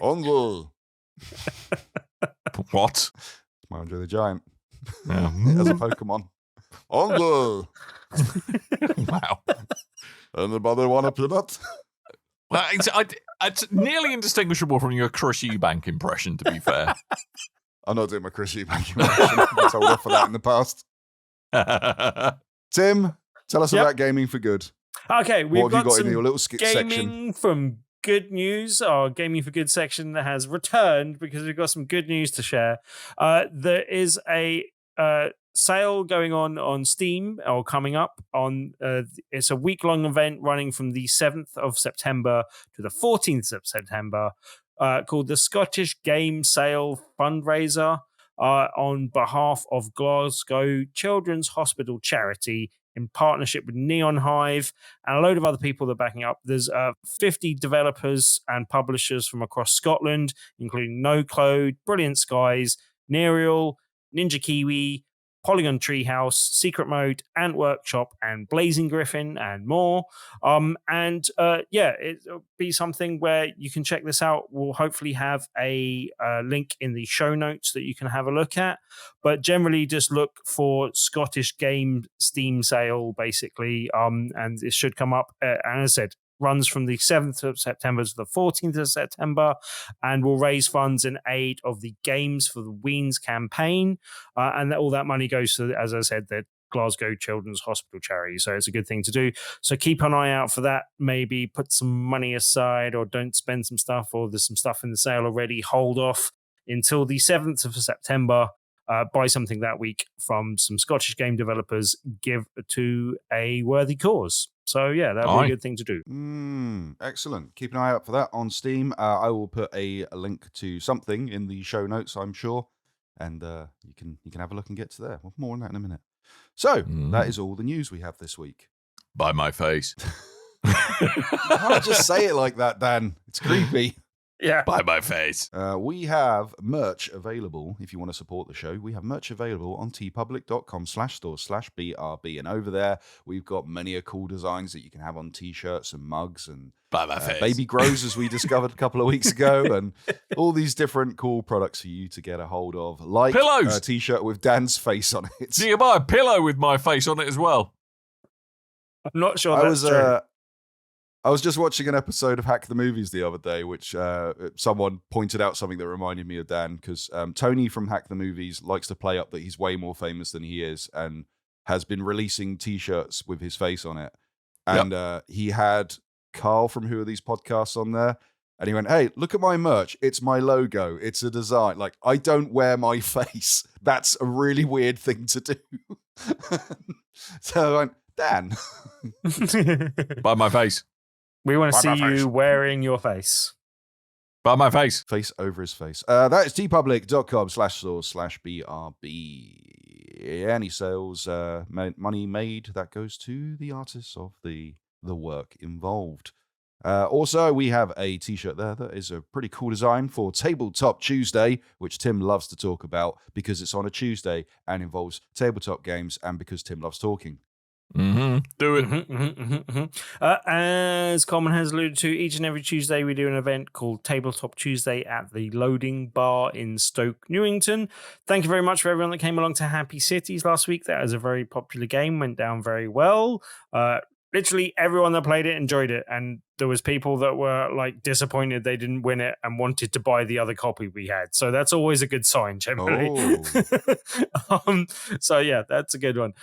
Onward. What? My Andre the Giant. Yeah. As a Pokemon. Onward. Wow. Anybody want a peanut? Well, it's nearly indistinguishable from your Chris Eubank impression, to be fair. I'm not doing my Chris Eubank impression. I told off for that in the past. Tim, tell us Yep. about gaming for good. Okay, we've What have you got some in your little section? gaming from Good News. Our Gaming for Good section that has returned because we've got some good news to share. There is a sale going on Steam or coming up on. It's a week-long event running from the 7th of September to the 14th of September, called the Scottish Game Sale Fundraiser, on behalf of Glasgow Children's Hospital Charity in partnership with Neon Hive and a load of other people that are backing up. There's 50 developers and publishers from across Scotland, including No Code, Brilliant Skies, Nereal, Ninja Kiwi, Polygon Treehouse, Secret Mode, Ant Workshop, and Blazing Griffin, and more. It'll be something where you can check this out. We'll hopefully have a link in the show notes that you can have a look at. But generally, just look for Scottish Game Steam Sale, basically, and it should come up. And as I said, runs from the 7th of September to the 14th of September and will raise funds in aid of the Games for the Weans campaign. And all that money goes to, as I said, the Glasgow Children's Hospital charity. So it's a good thing to do. So keep an eye out for that. Maybe put some money aside or don't spend some stuff, or there's some stuff in the sale already. Hold off until the 7th of September. Buy something that week from some Scottish game developers, give to a worthy cause. So, yeah, that would be a good thing to do. Excellent. Keep an eye out for that on Steam. I will put a link to something in the show notes, I'm sure. And you can have a look and get to there. Well, more on that in a minute. So, that is all the news we have this week. By my face. You can't just say it like that, Dan. It's creepy. Yeah. By my face. We have merch available if you want to support the show. We have merch available on tpublic.com/store/BRB. And over there, we've got many cool designs that you can have on t-shirts and mugs and By my face. baby grows, as we discovered a couple of weeks ago, and all these different cool products for you to get a hold of, like Pillows. a t-shirt with Dan's face on it. So you buy a pillow with my face on it as well. I'm not sure that's true. I was just watching an episode of Hack the Movies the other day, which someone pointed out something that reminded me of Dan, because Tony from Hack the Movies likes to play up that he's way more famous than he is and has been releasing t-shirts with his face on it. And he had Carl from Who Are These Podcasts on there. And he went, hey, look at my merch. It's my logo. It's a design. Like, I don't wear my face. That's a really weird thing to do. So I went, Dan. By my face. We want to By see my face. you wearing your face. By my face. Face over his face. That is tpublic.com/store/BRB. Any sales, money made, that goes to the artists of the work involved. Also, we have a t-shirt there that is a pretty cool design for Tabletop Tuesday, which Tim loves to talk about because it's on a Tuesday and involves tabletop games, and because Tim loves talking. Do it. As Coleman has alluded to, each and every Tuesday we do an event called Tabletop Tuesday at the Loading Bar in Stoke, Newington. Thank you very much for everyone that came along to Happy Cities last week. That was a very popular game, went down very well. Literally everyone that played it enjoyed it, and there was people that were like disappointed they didn't win it and wanted to buy the other copy we had. So that's always a good sign, generally. So yeah, that's a good one.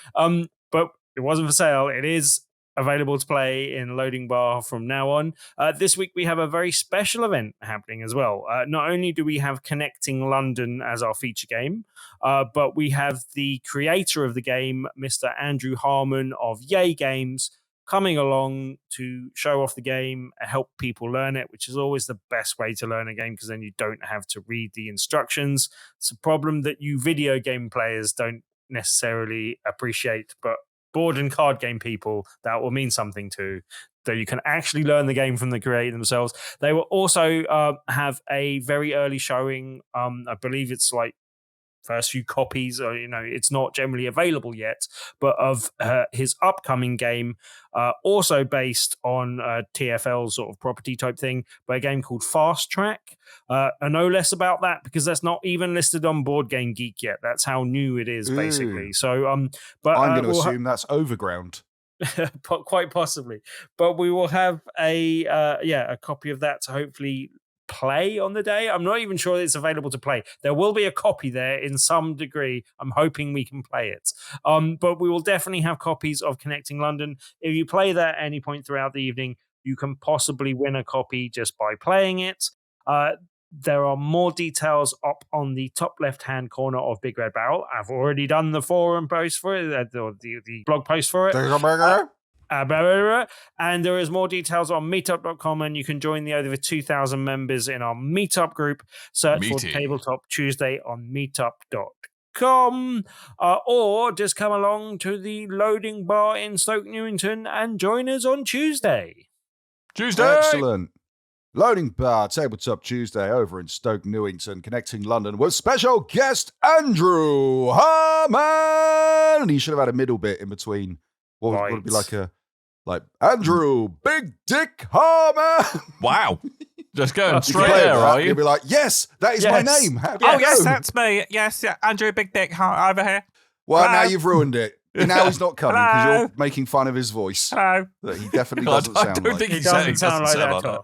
But it wasn't for sale. It is available to play in Loading Bar from now on. This week we have a very special event happening as well. Not only do we have Connecting London as our feature game, but we have the creator of the game, Mr. Andrew Harmon of Yay Games, coming along to show off the game and help people learn it, which is always the best way to learn a game because then you don't have to read the instructions. It's a problem that you video game players don't necessarily appreciate, but board and card game people, that will mean something to, that you can actually learn the game from the creator themselves. They will also have a very early showing. I believe it's like first few copies, or it's not generally available yet, but of his upcoming game, also based on TFL sort of property type thing, but a game called Fast Track. I know less about that because that's not even listed on Board Game Geek yet. That's how new it is, basically. So, but I'm going to assume that's Overground. Quite possibly, but we will have a copy of that to hopefully play on the day. I'm not even sure it's available to play. There will be a copy there in some degree. I'm hoping we can play it. But we will definitely have copies of Connecting London. If you play that at any point throughout the evening, you can possibly win a copy just by playing it. There are more details up on the top left-hand corner of Big Red Barrel. I've already done the forum post for it, or the blog post for it. And there is more details on meetup.com, and you can join the over 2,000 members in our meetup group. Search for Tabletop Tuesday on meetup.com, or just come along to the Loading Bar in Stoke Newington and join us on Tuesday. Excellent. Loading Bar, Tabletop Tuesday over in Stoke Newington, Connecting London with special guest Andrew Harmon. And he should have had a middle bit in between. What would it be like Andrew Big Dick Harmon? Wow. Just going straight there, are you? You'll be like, yes, that is my name. Yes, that's me. Yes, Andrew Big Dick over here. Well, now you've ruined it. Now he's not coming because you're making fun of his voice. Hello. That he definitely doesn't sound like. I don't think he doesn't sound like that.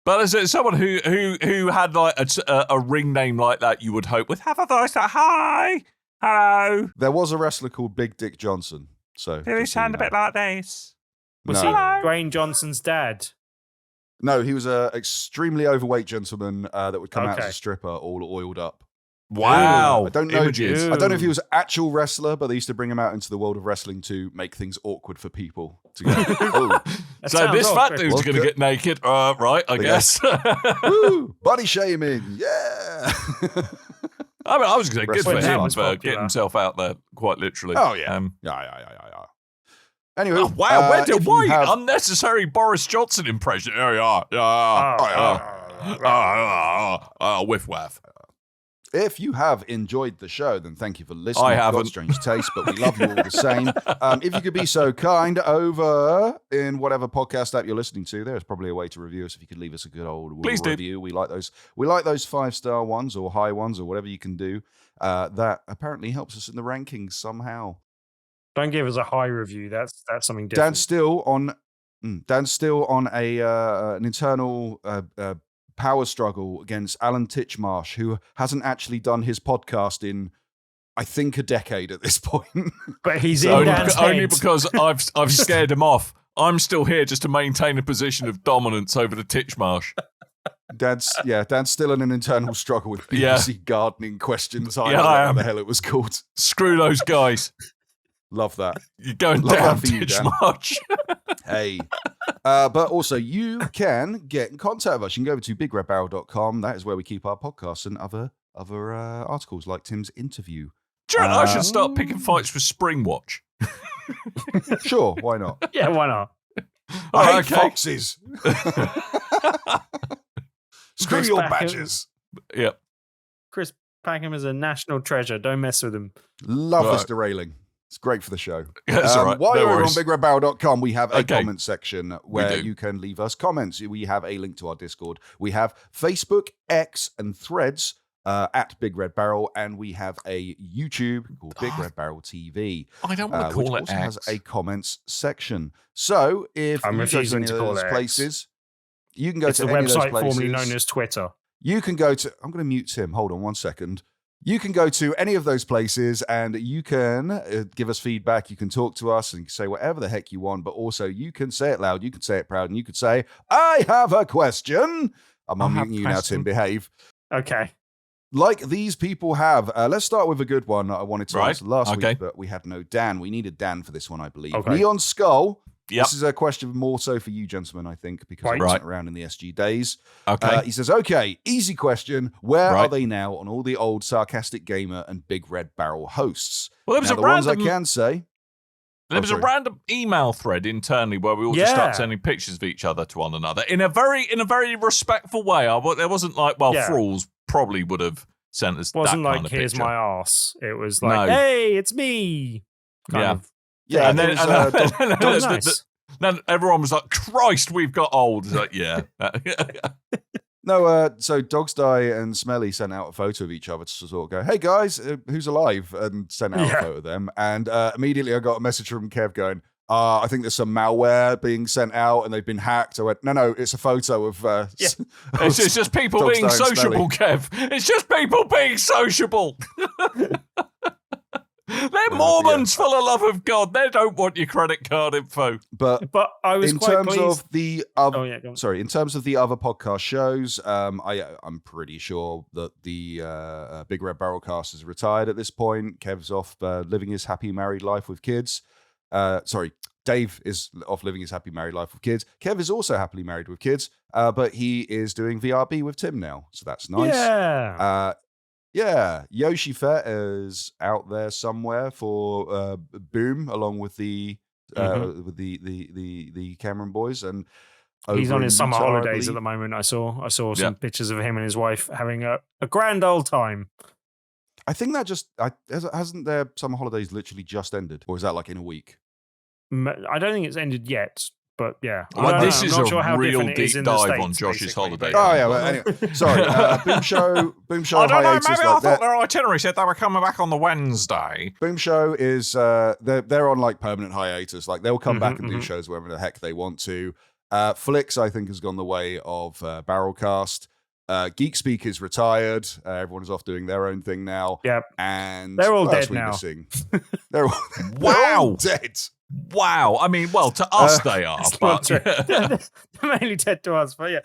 But as someone who had like a ring name like that, you would hope would have a voice like, hi, hello. There was a wrestler called Big Dick Johnson. So do he sound a bit like this? Was he Dwayne Johnson's dad? No, he was an extremely overweight gentleman that would come out as a stripper, all oiled up. Wow. I don't know. Images. I don't know if he was an actual wrestler, but they used to bring him out into the world of wrestling to make things awkward for people. To go, so this fat dude's going to get naked, right? I guess. Woo, body shaming, yeah. I mean, I was going to say good for him for getting himself out there, quite literally. Oh yeah, yeah. Anyway, wow, where did unnecessary Boris Johnson impression? There you are. Whiff waff. If you have enjoyed the show, then thank you for listening. I haven't. Got strange taste, but we love you all the same. If you could be so kind, over in whatever podcast app you're listening to, there's probably a way to review us. If you could leave us a good old review, we like those. We like those 5-star ones or high ones or whatever you can do. That apparently helps us in the rankings somehow. Don't give us a high review. That's something different. Dan's still on an internal power struggle against Alan Titchmarsh, who hasn't actually done his podcast in, I think, a decade at this point. But he's in Dan's head. Only because I've scared him off. I'm still here just to maintain a position of dominance over the Titchmarsh. Dan's still in an internal struggle with BBC gardening questions. I don't know what the hell it was called. Screw those guys. Love that. You're going down, Titchmarsh. Hey. But also, you can get in contact with us. You can go over to bigredbarrel.com. That is where we keep our podcasts and other articles like Tim's interview. Do you know I should start picking fights for Springwatch? Sure, why not? Yeah, why not? I hate foxes. Screw your badgers. Yep. Chris Packham is a national treasure. Don't mess with him. Love this derailing. It's great for the show. That's all right. While you're worries. on bigredbarrel.com, we have a comment section where you can leave us comments. We have a link to our Discord. We have Facebook, X, and Threads at Big Red Barrel, and we have a YouTube called Big Red Barrel TV. I don't want to call which it also X. has a comments section. So if I'm you go to any of those places, you can go to the any of those website places. formerly known as Twitter. You can go to. I'm going to mute Tim. Hold on 1 second. You can go to any of those places and you can give us feedback. You can talk to us and say whatever the heck you want, but also you can say it loud, you can say it proud, and you could say, I have a question. I'm unmuting you now, Tim. Behave. Okay. Like these people have. Let's start with a good one that I wanted to answer last week, but we had no Dan. We needed Dan for this one, I believe. Okay. Neon Skull. Yep. This is a question more so for you, gentlemen, I think, because I wasn't around in the SG days. Okay. He says, okay, easy question. Where are they now on all the old Sarcastic Gamer and Big Red Barrel hosts? Well, there was now, a the ones I random... can say... There was a random email thread internally where we all just started sending pictures of each other to one another in a very respectful way. There wasn't like, Thralls probably would have sent us wasn't that like, kind of here's picture. my arse. It was like, hey, it's me. Kind of. Yeah, and then nice. Then everyone was like, Christ, we've got old. It's like, yeah. No, so Dogs Die and Smelly sent out a photo of each other to sort of go, hey guys, who's alive? And sent out a photo of them. And immediately I got a message from Kev going, I think there's some malware being sent out and they've been hacked. I went, no, it's a photo of... It's just people being sociable, Kev. It's just people being sociable. They're Mormons full of love of God. They don't want your credit card info. But I was in quite terms pleased. of the other, in terms of the other podcast shows, I'm pretty sure that the Big Red Barrel cast is retired at this point. Kev's off living his happy married life with kids. Dave is off living his happy married life with kids. Kev is also happily married with kids, but he is doing VRB with Tim now, so that's nice. Yeah. Yoshi Fett is out there somewhere for Boom, along with the Cameron boys, and he's on his summer Utah, holidays at the moment. I saw some pictures of him and his wife having a grand old time. I think that hasn't their summer holidays literally just ended, or is that like in a week? I don't think it's ended yet. But yeah, this is a real deep dive on Josh's holiday. Oh yeah, well anyway, sorry. Boom Show. I don't know. Maybe I thought their itinerary said they were coming back on the Wednesday. Boom Show is they're on like permanent hiatus. Like they'll come back and do shows wherever the heck they want to. Flix, I think, has gone the way of Barrelcast. Geek Speak is retired. Everyone is off doing their own thing now. Yep, and they're all dead now. They're all dead. Wow. I mean, well, to us they are, but they're mainly dead to us. But yeah,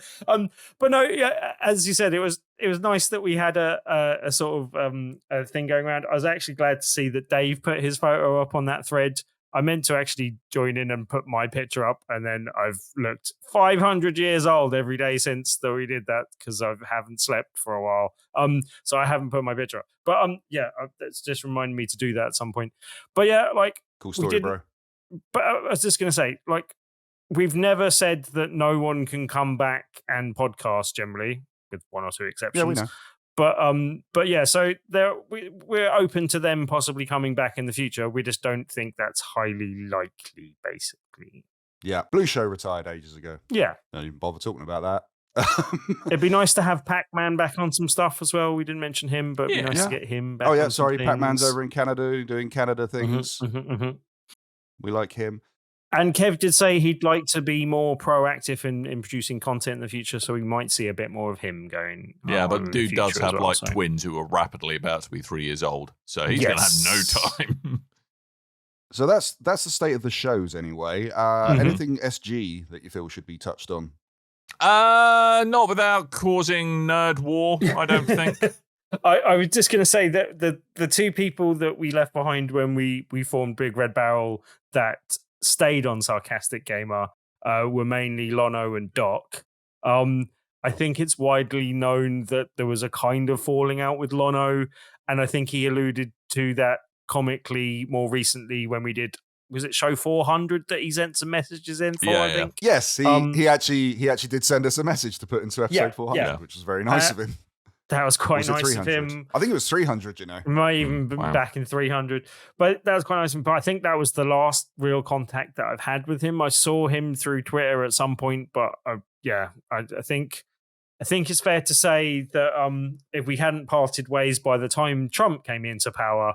but no, yeah. As you said, it was nice that we had a sort of a thing going around. I was actually glad to see that Dave put his photo up on that thread. I meant to actually join in and put my picture up, and then I've looked 500 years old every day since that we did that because I haven't slept for a while. So I haven't put my picture up. But it's just reminded me to do that at some point. But yeah, like cool story, bro. But I was just going to say, like, we've never said that no one can come back and podcast generally, with one or two exceptions. Yeah, we know. But yeah, so we're open to them possibly coming back in the future. We just don't think that's highly likely, basically. Yeah, Blue Show retired ages ago. Yeah. Don't even bother talking about that. It'd be nice to have Pac-Man back on some stuff as well. We didn't mention him, but it'd be nice to get him back. Oh yeah, on sorry, some Pac-Man's things. over in Canada doing Canada things. We like him. And Kev did say he'd like to be more proactive in producing content in the future, so we might see a bit more of him going. Yeah, but dude does have well, like twins who are rapidly about to be 3 years old, so he's going to have no time. So that's the state of the shows anyway. Anything SG that you feel should be touched on? Not without causing nerd war, I don't think. I was just going to say that the two people that we left behind when we formed Big Red Barrel that stayed on Sarcastic Gamer were mainly Lono and Doc. I think it's widely known that there was a kind of falling out with Lono, and I think he alluded to that comically more recently when we did. Was it show 400 that he sent some messages in for? I think. Yes, he actually did send us a message to put into episode 400, which was very nice of him. That was quite nice of him. I think it was 300, you know. It might even be back in 300. But that was quite nice of him. But I think that was the last real contact that I've had with him. I saw him through Twitter at some point, but I think it's fair to say that if we hadn't parted ways by the time Trump came into power,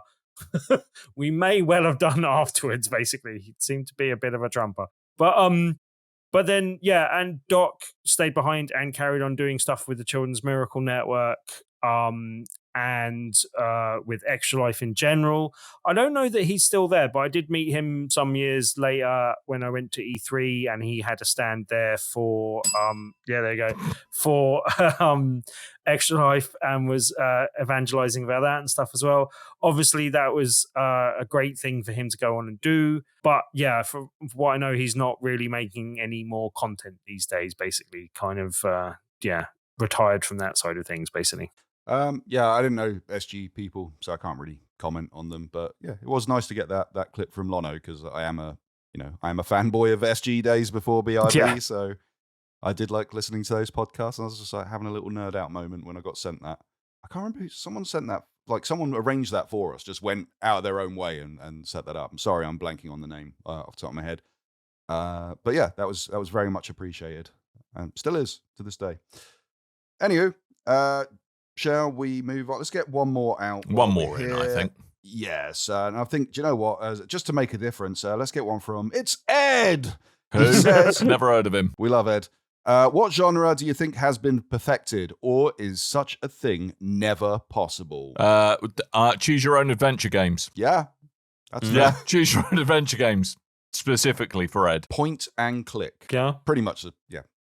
we may well have done afterwards, basically. He seemed to be a bit of a Trumper. But then, and Doc stayed behind and carried on doing stuff with the Children's Miracle Network. and with Extra Life in general. I don't know that he's still there, but I did meet him some years later when I went to E3, and he had a stand there for there you go, for Extra Life, and was evangelizing about that and stuff as well. Obviously, that was a great thing for him to go on and do. But yeah, from what I know, he's not really making any more content these days. Basically, kind of retired from that side of things. Basically. I didn't know SG people, so I can't really comment on them. But yeah, it was nice to get that clip from Lono, because I am a fanboy of SG days before BRB, so I did like listening to those podcasts, and I was just like having a little nerd out moment when I got sent that. I can't remember who, someone sent that, like someone arranged that for us, just went out of their own way and set that up. I'm sorry, I'm blanking on the name off the top of my head. But yeah, that was very much appreciated, and still is to this day. Anywho, shall we move on? Let's get one more out. One more in, I think. Yes, and I think, do you know what? Just to make a difference, let's get one from It's Ed. Who? He says, never heard of him. We love Ed. What genre do you think has been perfected, or is such a thing never possible? Choose your own adventure games. Yeah, that's fair. Choose your own adventure games, specifically for Ed. Point and click. Yeah, pretty much.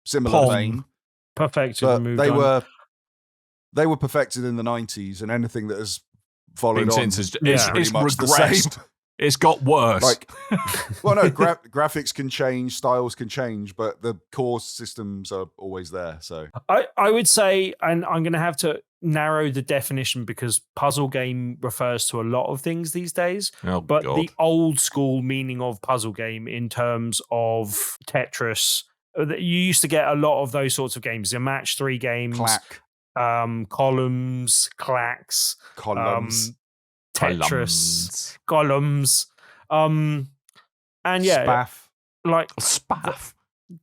Similar vein. Perfected. But and they were perfected in the 90s, and anything that has followed on it's pretty much the same. It's got worse. Graphics can change, styles can change, but the core systems are always there. So I would say, and I'm going to have to narrow the definition because puzzle game refers to a lot of things these days. But the old school meaning of puzzle game in terms of Tetris, you used to get a lot of those sorts of games. A match 3 games, Clack. Columns, clacks, Tetris, columns, and Spaff. like Spaff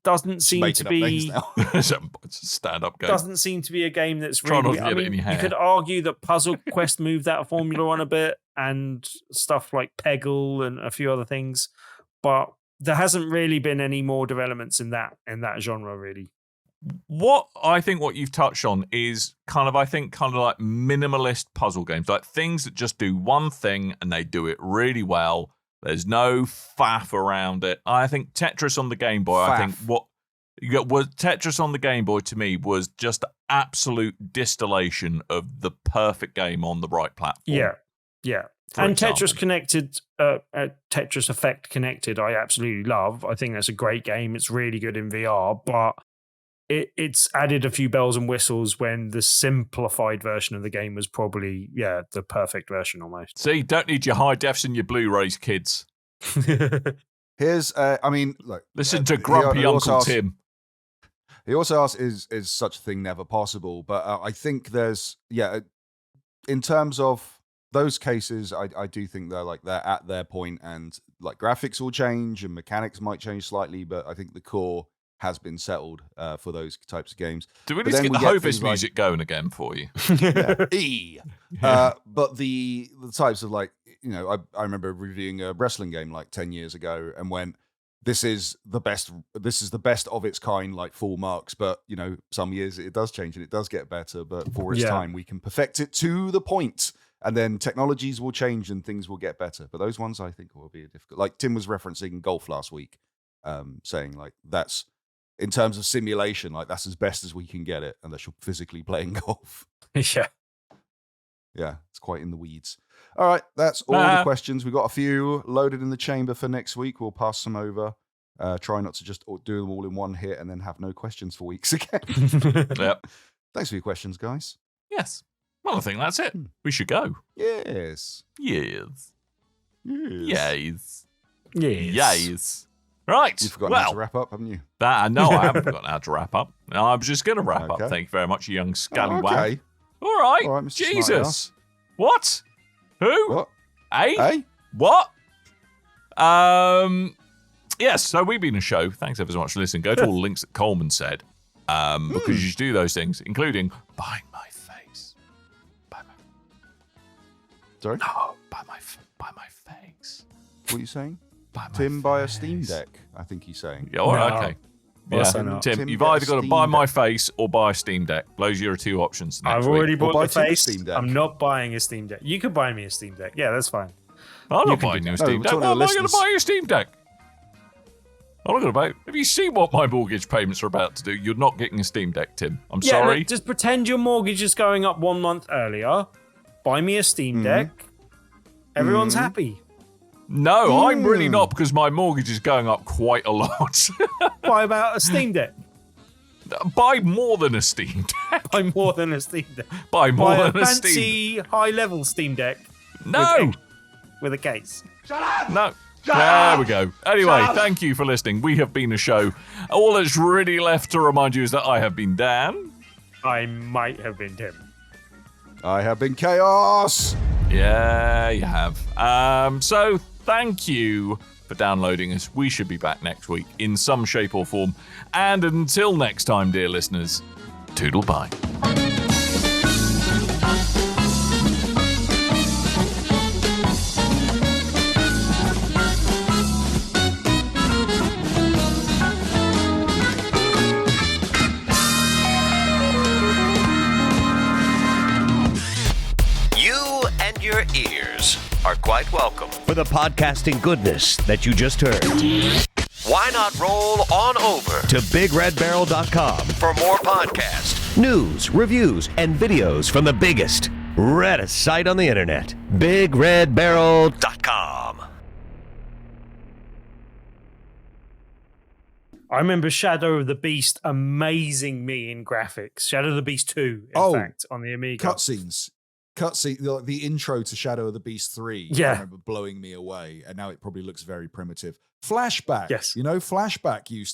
doesn't seem to be it's a stand-up game. Doesn't seem to be a game that's Try really. not to get it in your hair. You could argue that Puzzle Quest moved that formula on a bit, and stuff like Peggle and a few other things, but there hasn't really been any more developments in that genre, really. What you've touched on is kind of like minimalist puzzle games, like things that just do one thing and they do it really well. There's no faff around it. I think Tetris on the Game Boy, Tetris on the Game Boy to me was just absolute distillation of the perfect game on the right platform. Yeah. And Tetris Connected, Tetris Effect Connected, I absolutely love. I think that's a great game. It's really good in VR, but it's added a few bells and whistles when the simplified version of the game was probably, the perfect version almost. See, don't need your high defs and your Blu-rays, kids. Here's, look. Listen to grumpy Uncle Tim. He also asks, is such a thing never possible? But I think there's, in terms of those cases, I do think they're at their point, and like graphics will change and mechanics might change slightly, but I think the core has been settled for those types of games. Do we need to get the Hovis music going again for you? But the types of I remember reviewing a wrestling game like 10 years ago and went, this is the best of its kind, like full marks, but some years it does change and it does get better, but for its time we can perfect it to the point, and then technologies will change and things will get better. But those ones I think will be difficult. Like Tim was referencing golf last week, saying like that's, in terms of simulation, like that's as best as we can get it, unless you're physically playing golf. Yeah, it's quite in the weeds. All right, that's all the questions. We've got a few loaded in the chamber for next week. We'll pass some over. Try not to just do them all in one hit and then have no questions for weeks again. Yep. Thanks for your questions, guys. Yes. Well, I think that's it. We should go. Yes. Right. You've forgotten how to wrap up, haven't you? No, I haven't forgotten how to wrap up. No, I was just going to wrap up. Thank you very much, you young scallywag. Okay. All right, Mr. Jesus. What? Who? What? Eh? What? Yes, so we've been a show. Thanks ever so much for listening. Go to all the links that Coleman said, because you should do those things, including buying my face. Sorry? No, buy my face. What are you saying? Buy my Tim, buy a face. Steam Deck, I think he's saying. Yeah, all right, okay. Also not. Tim, Tim, you've get a either got to Steam buy my Deck. face or buy a Steam Deck. Those are your two options. I've already Or bought buy the Tim a face. Steam Deck. I'm not buying a Steam Deck. You could buy me a Steam Deck. Yeah, that's fine. I'm not can buying do you a that. Steam No, Deck. we're Why talking am I to going to listeners. buy you a Steam Deck? I'm not going to buy it. Have you seen what my mortgage payments are about to do? You're not getting a Steam Deck, Tim. I'm Yeah, sorry. look, just pretend your mortgage is going up 1 month earlier. Buy me a Steam Deck. Everyone's happy. No, I'm really not, because my mortgage is going up quite a lot. Buy about a Steam Deck. Buy more than a Steam Deck. Buy more than a Steam Deck. Buy more Buy a than a Steam fancy high-level Steam Deck No, with a case. no. There we go. Anyway, thank you for listening. We have been a show. All that's really left to remind you is that I have been Dan. I might have been Tim. I have been Chaos. Yeah, you have. So thank you for downloading us. We should be back next week in some shape or form. And until next time, dear listeners, toodle bye. You and your ears are quite welcome. For the podcasting goodness that you just heard. Why not roll on over To BigRedBarrel.com. for more podcasts? News, reviews, and videos from the biggest, reddest site on the internet. BigRedBarrel.com. I remember Shadow of the Beast amazing me in graphics. Shadow of the Beast 2, in fact, on the Amiga. Cutscenes. Like the intro to Shadow of the Beast 3. Yeah. I remember blowing me away. And now it probably looks very primitive. Flashback. Yes. You know, Flashback used